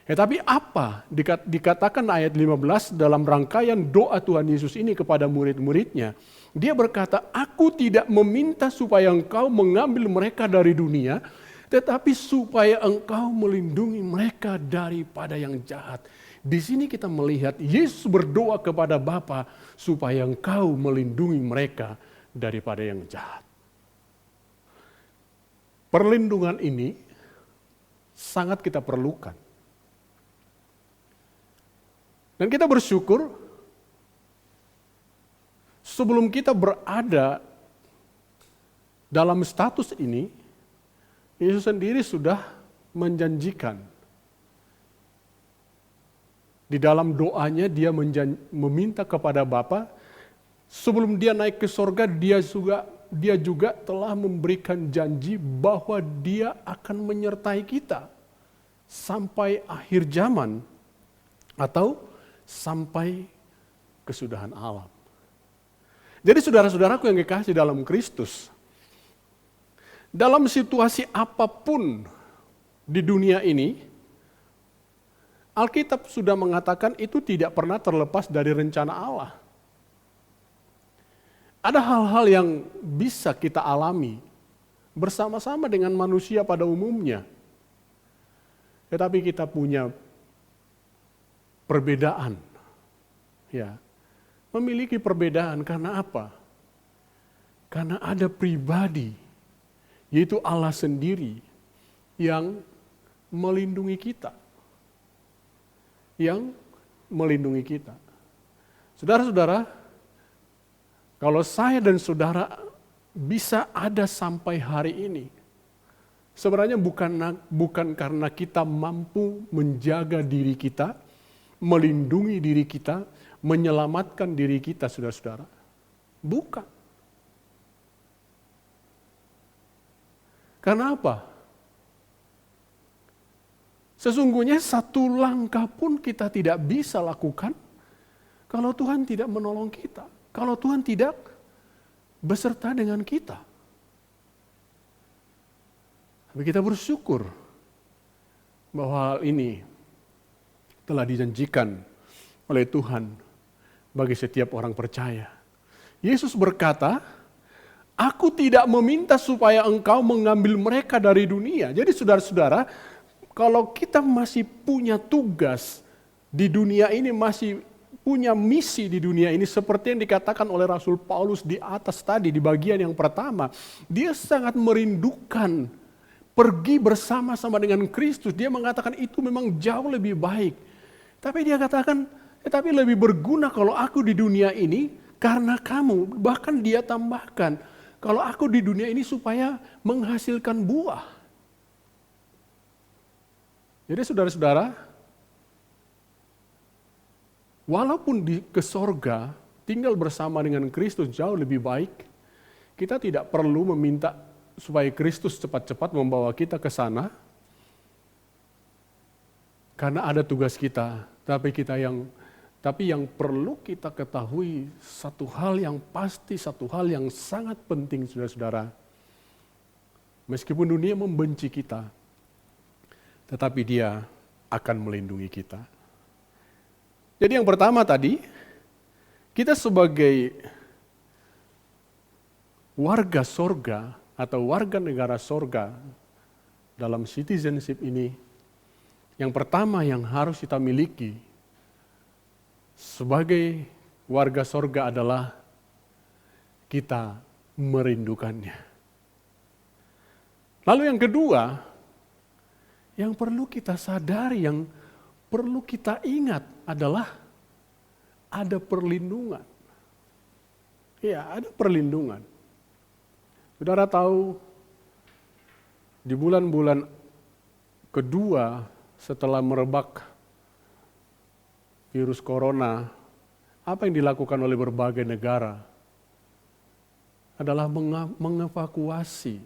Tapi apa dikatakan ayat 15 dalam rangkaian doa Tuhan Yesus ini kepada murid-muridnya. Dia berkata, aku tidak meminta supaya engkau mengambil mereka dari dunia, tetapi supaya engkau melindungi mereka daripada yang jahat. Di sini kita melihat Yesus berdoa kepada Bapa supaya engkau melindungi mereka daripada yang jahat. Perlindungan ini sangat kita perlukan. Dan kita bersyukur sebelum kita berada dalam status ini, Yesus sendiri sudah menjanjikan. Di dalam doanya dia meminta kepada Bapa, sebelum dia naik ke sorga, dia juga telah memberikan janji bahwa dia akan menyertai kita sampai akhir zaman atau sampai kesudahan alam. Jadi saudara-saudaraku yang dikasihi dalam Kristus, dalam situasi apapun di dunia ini, Alkitab sudah mengatakan itu tidak pernah terlepas dari rencana Allah. Ada hal-hal yang bisa kita alami bersama-sama dengan manusia pada umumnya. Tetapi kita punya perbedaan. Ya. Memiliki perbedaan karena apa? Karena ada pribadi yaitu Allah sendiri yang melindungi kita. Yang melindungi kita. Saudara-saudara, kalau saya dan saudara bisa ada sampai hari ini, sebenarnya bukan karena kita mampu menjaga diri kita, melindungi diri kita, menyelamatkan diri kita, saudara-saudara. Bukan. Karena apa? Sesungguhnya satu langkah pun kita tidak bisa lakukan kalau Tuhan tidak menolong kita. Kalau Tuhan tidak beserta dengan kita. Tapi kita bersyukur bahwa hal ini telah dijanjikan oleh Tuhan bagi setiap orang percaya. Yesus berkata, "Aku tidak meminta supaya engkau mengambil mereka dari dunia." Jadi saudara-saudara, kalau kita masih punya tugas di dunia ini, masih punya misi di dunia ini, seperti yang dikatakan oleh Rasul Paulus di atas tadi, di bagian yang pertama, dia sangat merindukan pergi bersama-sama dengan Kristus. Dia mengatakan itu memang jauh lebih baik. Tapi dia katakan, tetapi lebih berguna kalau aku di dunia ini karena kamu. Bahkan dia tambahkan, kalau aku di dunia ini supaya menghasilkan buah. Jadi saudara-saudara, walaupun ke sorga, tinggal bersama dengan Kristus jauh lebih baik, kita tidak perlu meminta supaya Kristus cepat-cepat membawa kita ke sana, karena ada tugas kita. Tapi yang perlu kita ketahui, satu hal yang pasti, satu hal yang sangat penting, saudara-saudara. Meskipun dunia membenci kita, tetapi dia akan melindungi kita. Jadi yang pertama tadi, kita sebagai warga sorga atau warga negara sorga dalam citizenship ini, yang pertama yang harus kita miliki sebagai warga sorga adalah kita merindukannya. Lalu yang kedua, yang perlu kita sadari, yang perlu kita ingat adalah ada perlindungan. Iya, ada perlindungan. Saudara tahu, di bulan-bulan kedua setelah merebak virus corona, apa yang dilakukan oleh berbagai negara adalah mengevakuasi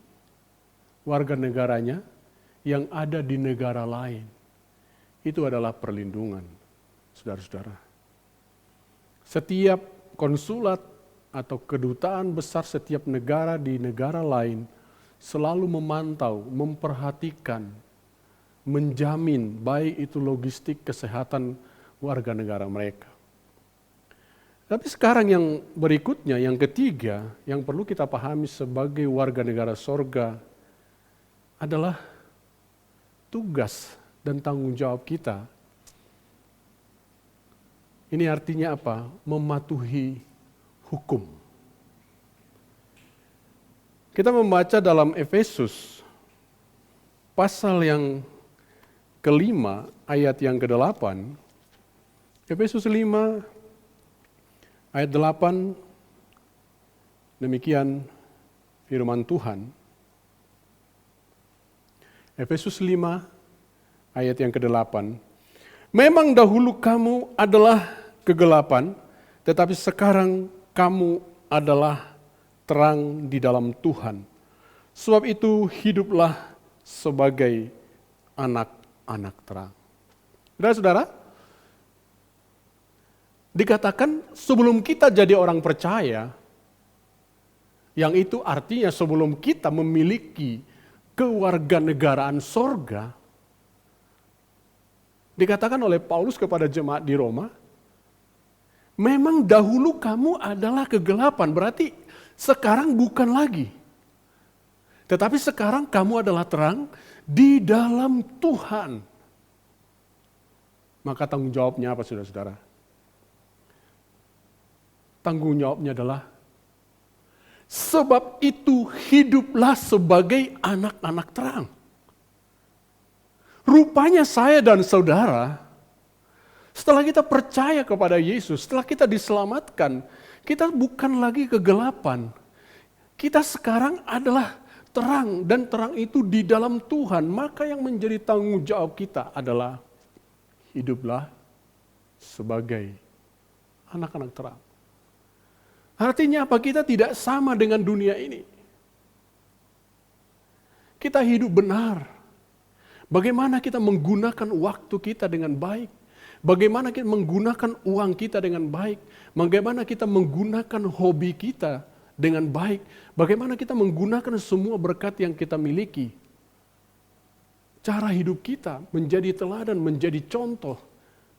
warga negaranya yang ada di negara lain. Itu adalah perlindungan, saudara-saudara. Setiap konsulat atau kedutaan besar setiap negara di negara lain selalu memantau, memperhatikan, menjamin baik itu logistik kesehatan warga negara mereka. Tapi sekarang yang berikutnya, yang ketiga, yang perlu kita pahami sebagai warga negara sorga adalah tugas dan tanggung jawab kita. Ini artinya apa? Mematuhi hukum. Kita membaca dalam Efesus pasal yang kelima ayat yang ke-8. Efesus 5 ayat 8, demikian firman Tuhan. Efesus 5 ayat yang ke-8. Memang dahulu kamu adalah kegelapan, tetapi sekarang kamu adalah terang di dalam Tuhan. Sebab itu hiduplah sebagai anak-anak terang. Saudara-saudara, dikatakan sebelum kita jadi orang percaya, yang itu artinya sebelum kita memiliki kewarganegaraan sorga, dikatakan oleh Paulus kepada jemaat di Roma, memang dahulu kamu adalah kegelapan, berarti sekarang bukan lagi. Tetapi sekarang kamu adalah terang di dalam Tuhan. Maka tanggung jawabnya apa, saudara-saudara? Tanggung jawabnya adalah Sebab itu hiduplah sebagai anak-anak terang. Rupanya saya dan saudara, setelah kita percaya kepada Yesus, setelah kita diselamatkan, kita bukan lagi kegelapan. Kita sekarang adalah terang, dan terang itu di dalam Tuhan. Maka yang menjadi tanggung jawab kita adalah hiduplah sebagai anak-anak terang. Artinya apa? Kita tidak sama dengan dunia ini. Kita hidup benar. Bagaimana kita menggunakan waktu kita dengan baik. Bagaimana kita menggunakan uang kita dengan baik. Bagaimana kita menggunakan hobi kita dengan baik. Bagaimana kita menggunakan semua berkat yang kita miliki. Cara hidup kita menjadi teladan, menjadi contoh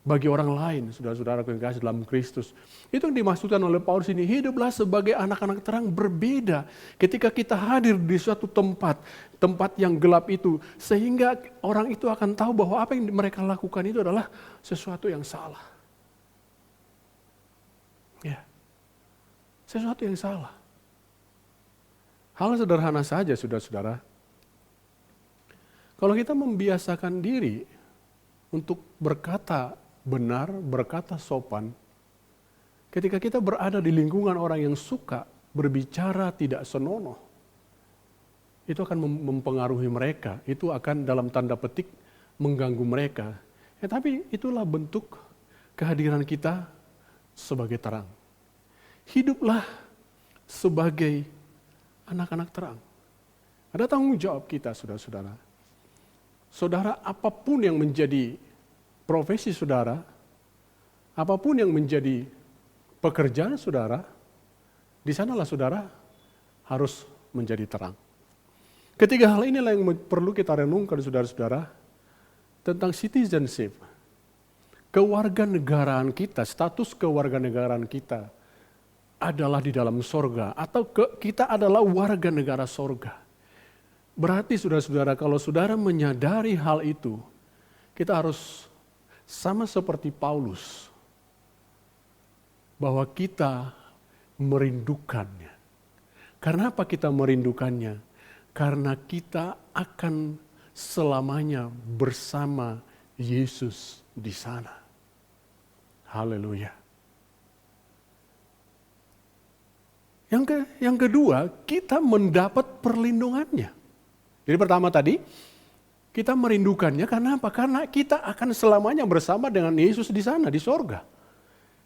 bagi orang lain, saudara-saudara yang kasih dalam Kristus. Itu yang dimaksudkan oleh Paulus ini, hiduplah sebagai anak-anak terang berbeda. Ketika kita hadir di suatu tempat yang gelap itu, sehingga orang itu akan tahu bahwa apa yang mereka lakukan itu adalah sesuatu yang salah. Ya, sesuatu yang salah. Hal sederhana saja, saudara-saudara. Kalau kita membiasakan diri untuk berkata benar, berkata sopan, ketika kita berada di lingkungan orang yang suka berbicara tidak senonoh, itu akan mempengaruhi mereka, itu akan dalam tanda petik mengganggu mereka. Tapi itulah bentuk kehadiran kita sebagai terang. Hiduplah sebagai anak-anak terang. Ada tanggung jawab kita, saudara-saudara. Saudara, apapun yang menjadi profesi saudara, apapun yang menjadi pekerjaan saudara, di sanalah saudara harus menjadi terang. Ketiga hal inilah yang perlu kita renungkan, saudara-saudara, tentang citizenship. Kewarganegaraan kita, status kewarganegaraan kita adalah di dalam sorga, atau kita adalah warga negara sorga. Berarti saudara-saudara, kalau saudara menyadari hal itu, kita harus sama seperti Paulus, bahwa kita merindukannya. Karena apa kita merindukannya? Karena kita akan selamanya bersama Yesus di sana. Haleluya. Yang kedua, kita mendapat perlindungannya. Jadi pertama tadi, kita merindukannya karena apa? Karena kita akan selamanya bersama dengan Yesus di sana, di sorga.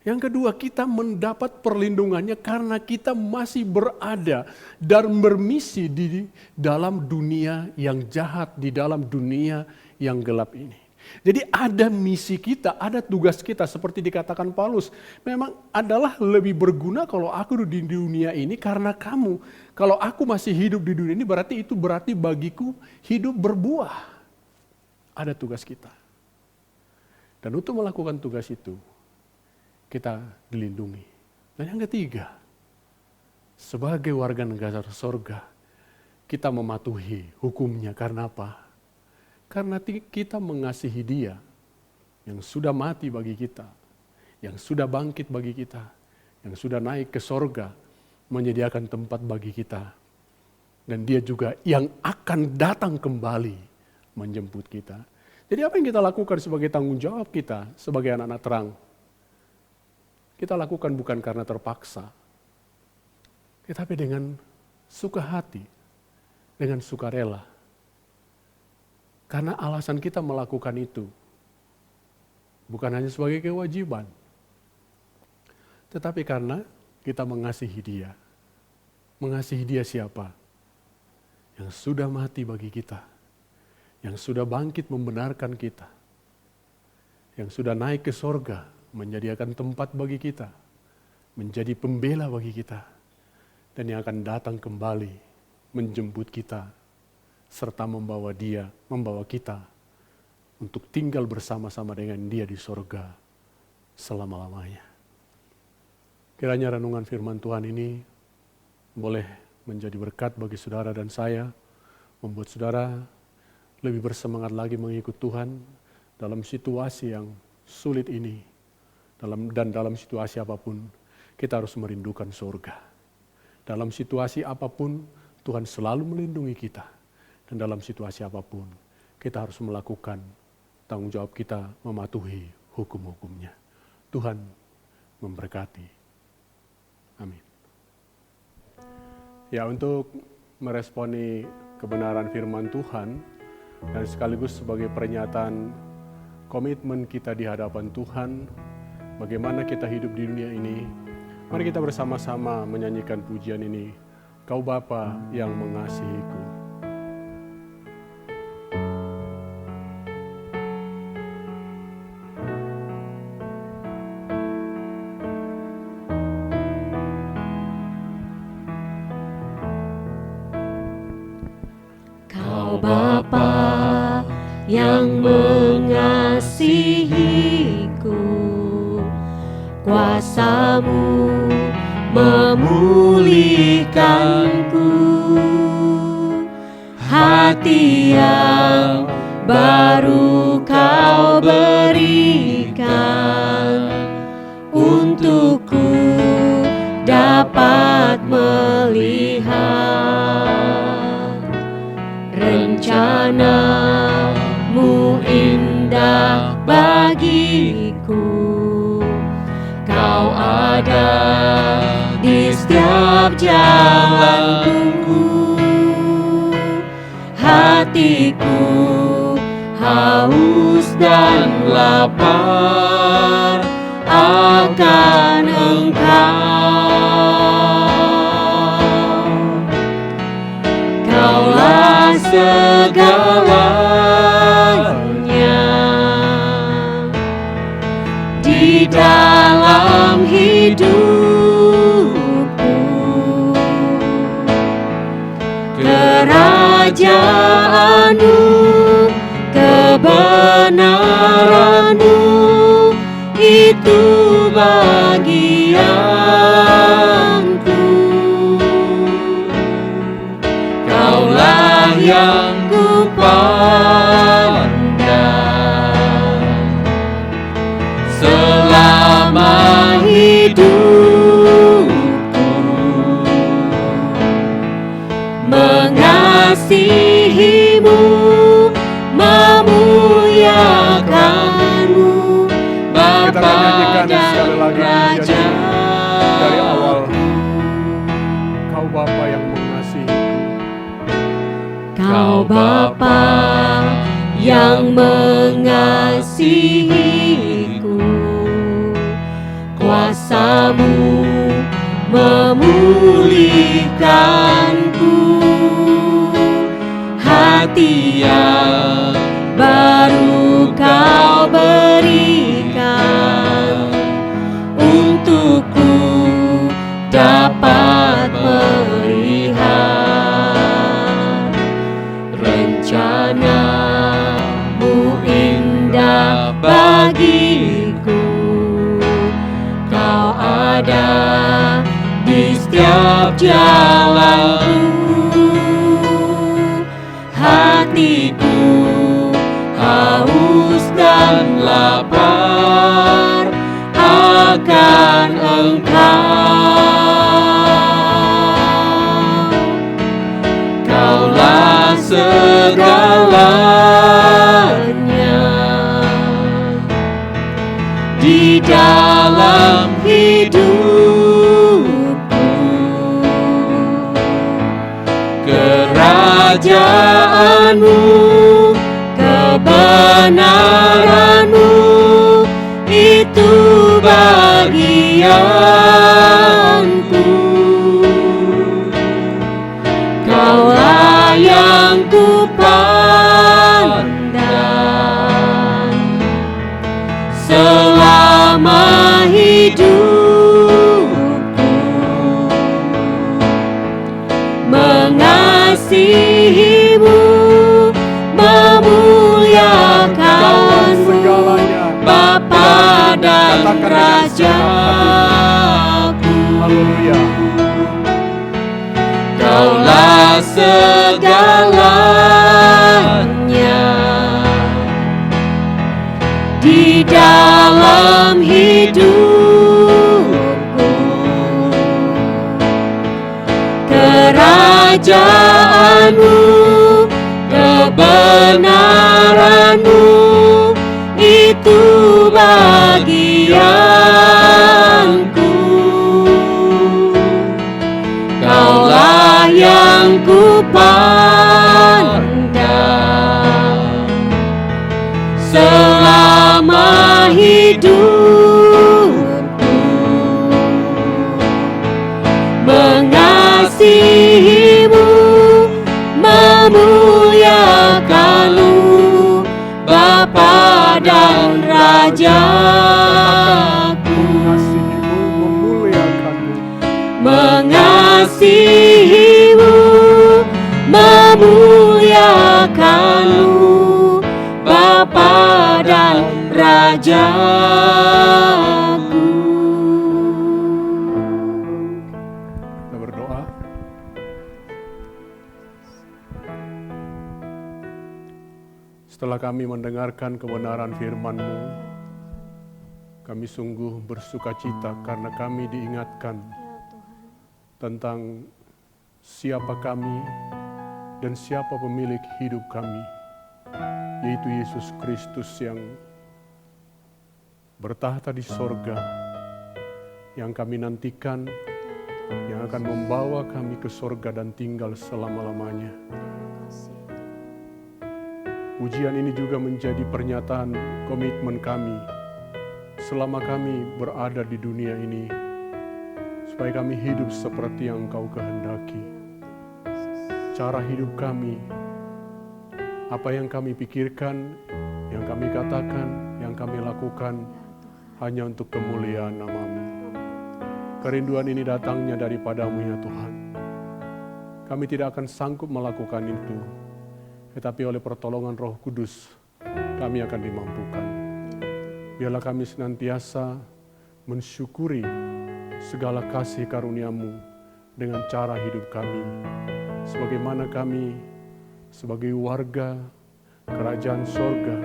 Yang kedua, kita mendapat perlindungannya karena kita masih berada dan bermisi di dalam dunia yang jahat, di dalam dunia yang gelap ini. Jadi ada misi kita, ada tugas kita seperti dikatakan Paulus. Memang adalah lebih berguna kalau aku di dunia ini karena kamu. Kalau aku masih hidup di dunia ini berarti bagiku hidup berbuah. Ada tugas kita. Dan untuk melakukan tugas itu, kita dilindungi. Dan yang ketiga, sebagai warga negara sorga, kita mematuhi hukumnya. Karena apa? Karena kita mengasihi Dia yang sudah mati bagi kita, yang sudah bangkit bagi kita, yang sudah naik ke sorga, menyediakan tempat bagi kita. Dan Dia juga yang akan datang kembali menjemput kita. Jadi apa yang kita lakukan sebagai tanggung jawab kita sebagai anak-anak terang? Kita lakukan bukan karena terpaksa, tetapi dengan suka hati, dengan sukarela. Karena alasan kita melakukan itu bukan hanya sebagai kewajiban, tetapi karena kita mengasihi Dia. Mengasihi Dia siapa? Yang sudah mati bagi kita, yang sudah bangkit membenarkan kita, yang sudah naik ke sorga menyediakan tempat bagi kita, menjadi pembela bagi kita, dan yang akan datang kembali menjemput kita, serta membawa kita untuk tinggal bersama-sama dengan Dia di sorga selama-lamanya. Kiranya renungan firman Tuhan ini boleh menjadi berkat bagi saudara dan saya, membuat saudara lebih bersemangat lagi mengikut Tuhan dalam situasi yang sulit ini. Dan dalam situasi apapun, kita harus merindukan sorga. Dalam situasi apapun, Tuhan selalu melindungi kita. Dan dalam situasi apapun, kita harus melakukan tanggung jawab kita mematuhi hukum-hukumnya. Tuhan memberkati. Amin. Ya, untuk meresponi kebenaran firman Tuhan dan sekaligus sebagai pernyataan komitmen kita di hadapan Tuhan, bagaimana kita hidup di dunia ini, mari kita bersama-sama menyanyikan pujian ini, Kau Bapa yang mengasihiku.
Kau Bapa yang mengasihiku, kuasa-Mu memulihkanku, hati yang baru Kau berikan, untukku dapat melihat rencana-Mu indah bagiku. Kau ada di setiap jalanku, hatiku haus dan lapar akan Engkau. Kaulah segalanya di dalam hidupku, kerajaan-Mu, kebenaran-Mu, itu bagianku. Kaulah yang kupandang selama hidupku, mengasihi-Mu, memuliakan-Mu, Bapa dan Raja.
Dari awal, Kau Bapa yang mengasihiku.
Kau Bapa yang mengasihiku, kuasa-Mu memulihkanku, hati yang baru Kau berikan, untukku dapat melihat rencana-Mu indah bagiku. Kau ada di setiap jalanku, hatiku haus dan lapar akan Engkau. Kaulah segalanya di dalam hidupku, kerajaan-Mu, kebenaran-Mu, itu bagianku. Kaulah yang kupandang selama hidupku, mengasihi-Mu, memuliakan-Mu, Bapa dan Raja-Ku.
Haleluya.
Kaulah segalanya di dalam hidupku,
kerajaanmu, kebenaranmu, itu bagianku. Kaulah yang ku pandang selama hidupku, mengasihimu, memuliakanmu, Bapa dan Rajaku. Mengasihimu, memuliakanmu, Bapa dan Rajaku.
Kita berdoa. Setelah kami mendengarkan kebenaran firman-Mu, kami sungguh bersukacita karena kami diingatkan tentang siapa kami dan siapa pemilik hidup kami, yaitu Yesus Kristus yang bertahta di sorga, yang kami nantikan, yang akan membawa kami ke sorga dan tinggal selama-lamanya. Pujian ini juga menjadi pernyataan komitmen kami selama kami berada di dunia ini, supaya kami hidup seperti yang Engkau kehendaki. Cara hidup kami, apa yang kami pikirkan, yang kami katakan, yang kami lakukan, hanya untuk kemuliaan nama-Mu. Kerinduan ini datangnya daripada-Mu ya Tuhan. Kami tidak akan sanggup melakukan itu, tetapi oleh pertolongan Roh Kudus, kami akan dimampukan. Biarlah kami senantiasa mensyukuri segala kasih karunia-Mu dengan cara hidup kami. Sebagaimana kami sebagai warga kerajaan sorga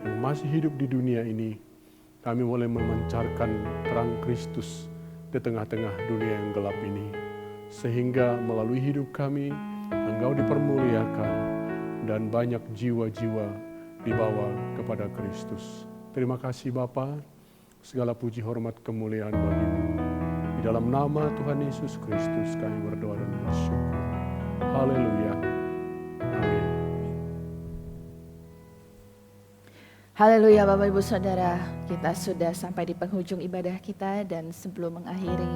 yang masih hidup di dunia ini, kami boleh memancarkan terang Kristus di tengah-tengah dunia yang gelap ini. Sehingga melalui hidup kami, Engkau dipermuliakan, dan banyak jiwa-jiwa dibawa kepada Kristus. Terima kasih Bapa, segala puji hormat kemuliaan bagi-Mu. Di dalam nama Tuhan Yesus Kristus kami berdoa dan bersyukur. Haleluya. Amin.
Haleluya Bapak Ibu Saudara, kita sudah sampai di penghujung ibadah kita, dan sebelum mengakhiri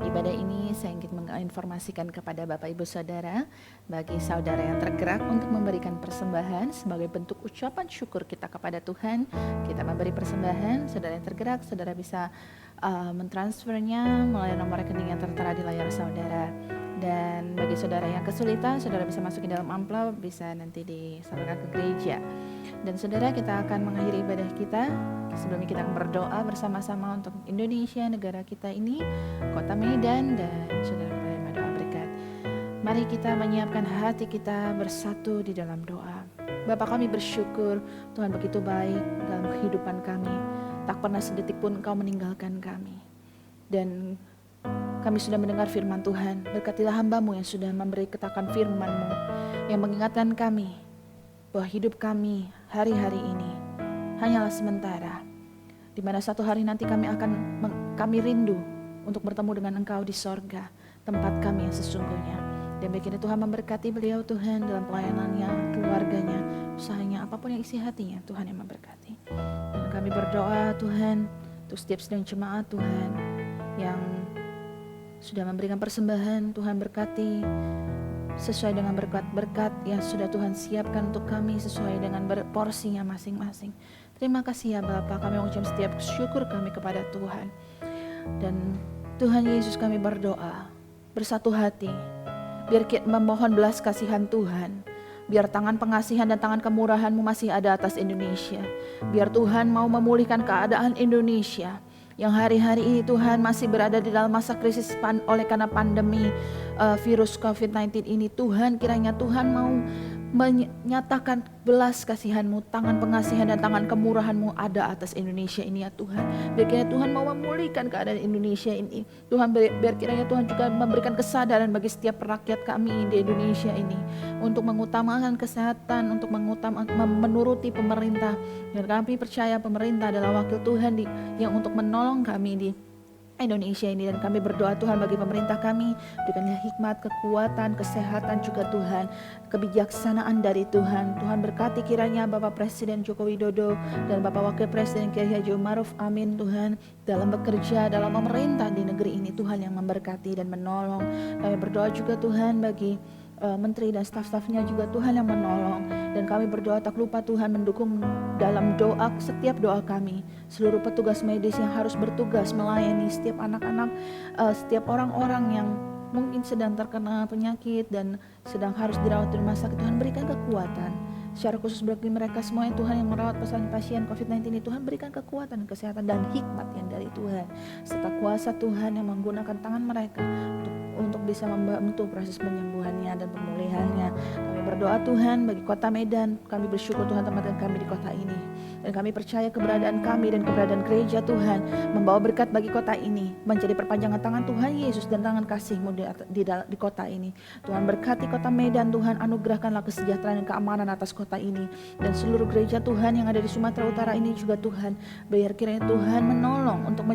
ibadah ini saya ingin menginformasikan kepada Bapak Ibu Saudara, bagi saudara yang tergerak untuk memberikan persembahan sebagai bentuk ucapan syukur kita kepada Tuhan, kita memberi persembahan. Saudara yang tergerak, saudara bisa mentransfernya melalui nomor rekening yang tertera di layar saudara. Dan bagi saudara yang kesulitan, saudara bisa masukin dalam amplop, bisa nanti disalurkan ke gereja. Dan saudara, kita akan mengakhiri ibadah kita. Sebelumnya kita akan berdoa bersama-sama untuk Indonesia, negara kita ini, kota Medan, dan saudara menerima doa berkat. Mari kita menyiapkan hati kita bersatu di dalam doa. Bapa, kami bersyukur Tuhan begitu baik dalam kehidupan kami. Tak pernah sedetik pun Engkau meninggalkan kami. Dan kami sudah mendengar firman Tuhan. Berkatilah hamba-Mu yang sudah memberi ketakan firman-Mu, yang mengingatkan kami bahwa hidup kami hari-hari ini hanyalah sementara, di mana satu hari nanti kami rindu untuk bertemu dengan Engkau di sorga, tempat kami yang sesungguhnya. Dan begini Tuhan memberkati beliau Tuhan dalam pelayanannya, keluarganya, usahanya, apapun yang isi hatinya, Tuhan yang memberkati. Dan kami berdoa Tuhan untuk setiap sedang jemaat Tuhan yang sudah memberikan persembahan, Tuhan berkati sesuai dengan berkat-berkat yang sudah Tuhan siapkan untuk kami, sesuai dengan porsinya masing-masing. Terima kasih ya Bapa, kami mengucap setiap syukur kami kepada Tuhan. Dan Tuhan Yesus, kami berdoa bersatu hati, biar kita memohon belas kasihan Tuhan, biar tangan pengasihan dan tangan kemurahan-Mu masih ada atas Indonesia. Biar Tuhan mau memulihkan keadaan Indonesia yang hari-hari ini Tuhan masih berada di dalam masa krisis oleh karena pandemi virus COVID-19 ini. Tuhan, kiranya Tuhan mau menyatakan belas kasihan-Mu, tangan pengasihan dan tangan kemurahan-Mu ada atas Indonesia ini ya Tuhan. Biar kiranya Tuhan mau memulihkan keadaan Indonesia ini. Tuhan, biar kiranya Tuhan juga memberikan kesadaran bagi setiap rakyat kami di Indonesia ini untuk mengutamakan kesehatan, untuk menuruti pemerintah. Dan kami percaya pemerintah adalah wakil Tuhan yang untuk menolong kami di Indonesia ini, dan kami berdoa Tuhan bagi pemerintah kami, berikanlah hikmat, kekuatan, kesehatan juga Tuhan, kebijaksanaan dari Tuhan. Tuhan berkati kiranya Bapak Presiden Joko Widodo dan Bapak Wakil Presiden Kiai Haji Ma'ruf Amin Tuhan, dalam bekerja, dalam memerintah di negeri ini Tuhan yang memberkati dan menolong. Kami berdoa juga Tuhan bagi menteri dan staf-stafnya juga Tuhan yang menolong, dan kami berdoa tak lupa Tuhan mendukung dalam doa, setiap doa kami, seluruh petugas medis yang harus bertugas melayani setiap anak-anak, setiap orang-orang yang mungkin sedang terkena penyakit dan sedang harus dirawat di rumah sakit. Tuhan berikan kekuatan secara khusus bagi mereka semua yang Tuhan yang merawat pasien COVID-19 ini. Tuhan berikan kekuatan, kesehatan dan hikmat yang dari Tuhan, serta kuasa Tuhan yang menggunakan tangan mereka untuk bisa membantu proses penyembuhannya dan pemulihannya. Kami berdoa Tuhan bagi kota Medan. Kami bersyukur Tuhan tempatkan kami di kota ini, dan kami percaya keberadaan kami dan keberadaan gereja Tuhan membawa berkat bagi kota ini, menjadi perpanjangan tangan Tuhan Yesus dan tangan kasih-Mu di kota ini. Tuhan berkati kota Medan Tuhan, anugerahkanlah kesejahteraan dan keamanan atas kota ini, dan seluruh gereja Tuhan yang ada di Sumatera Utara ini juga Tuhan, biar kiranya Tuhan menolong untuk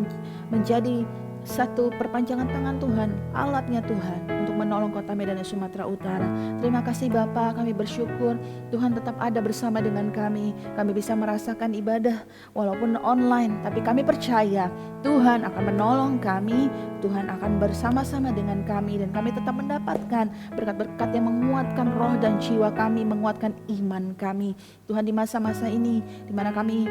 menjadi satu perpanjangan tangan Tuhan, alatnya Tuhan untuk menolong kota Medan dan Sumatera Utara. Terima kasih Bapa, kami bersyukur Tuhan tetap ada bersama dengan kami. Kami bisa merasakan ibadah walaupun online, tapi kami percaya Tuhan akan menolong kami, Tuhan akan bersama-sama dengan kami, dan kami tetap mendapatkan berkat-berkat yang menguatkan roh dan jiwa kami, menguatkan iman kami. Tuhan, di masa-masa ini di mana kami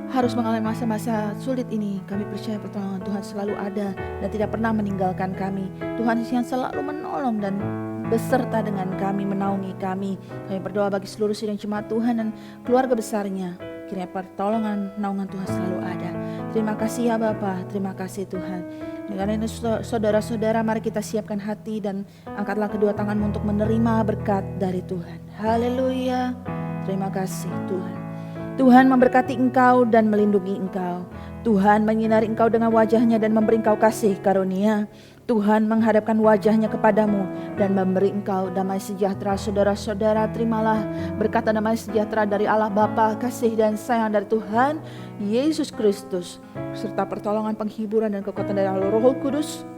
harus mengalami masa-masa sulit ini, kami percaya pertolongan Tuhan selalu ada dan tidak pernah meninggalkan kami. Tuhan yang selalu menolong dan beserta dengan kami, menaungi kami. Kami berdoa bagi seluruh sidang jemaat Tuhan dan keluarga besarnya, kiranya pertolongan, naungan Tuhan selalu ada. Terima kasih ya Bapa, terima kasih Tuhan. Dengan ini saudara-saudara, mari kita siapkan hati dan angkatlah kedua tanganmu untuk menerima berkat dari Tuhan. Haleluya, terima kasih Tuhan. Tuhan memberkati engkau dan melindungi engkau. Tuhan menyinari engkau dengan wajahnya dan memberi engkau kasih karunia. Tuhan menghadapkan wajahnya kepadamu dan memberi engkau damai sejahtera. Saudara-saudara, terimalah berkat dan damai sejahtera dari Allah Bapa, kasih dan sayang dari Tuhan Yesus Kristus, serta pertolongan, penghiburan dan kekuatan dari Allah Roh Kudus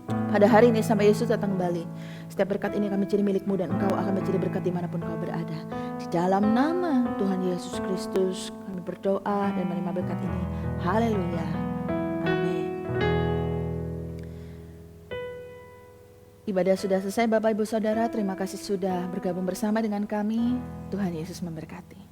pada hari ini sampai Yesus datang kembali. Setiap berkat ini akan menjadi milikmu dan engkau akan menjadi berkat dimanapun kau berada. Di dalam nama Tuhan Yesus Kristus kami berdoa dan menerima berkat ini. Haleluya. Amin. Ibadah sudah selesai Bapak Ibu Saudara. Terima kasih sudah bergabung bersama dengan kami. Tuhan Yesus memberkati.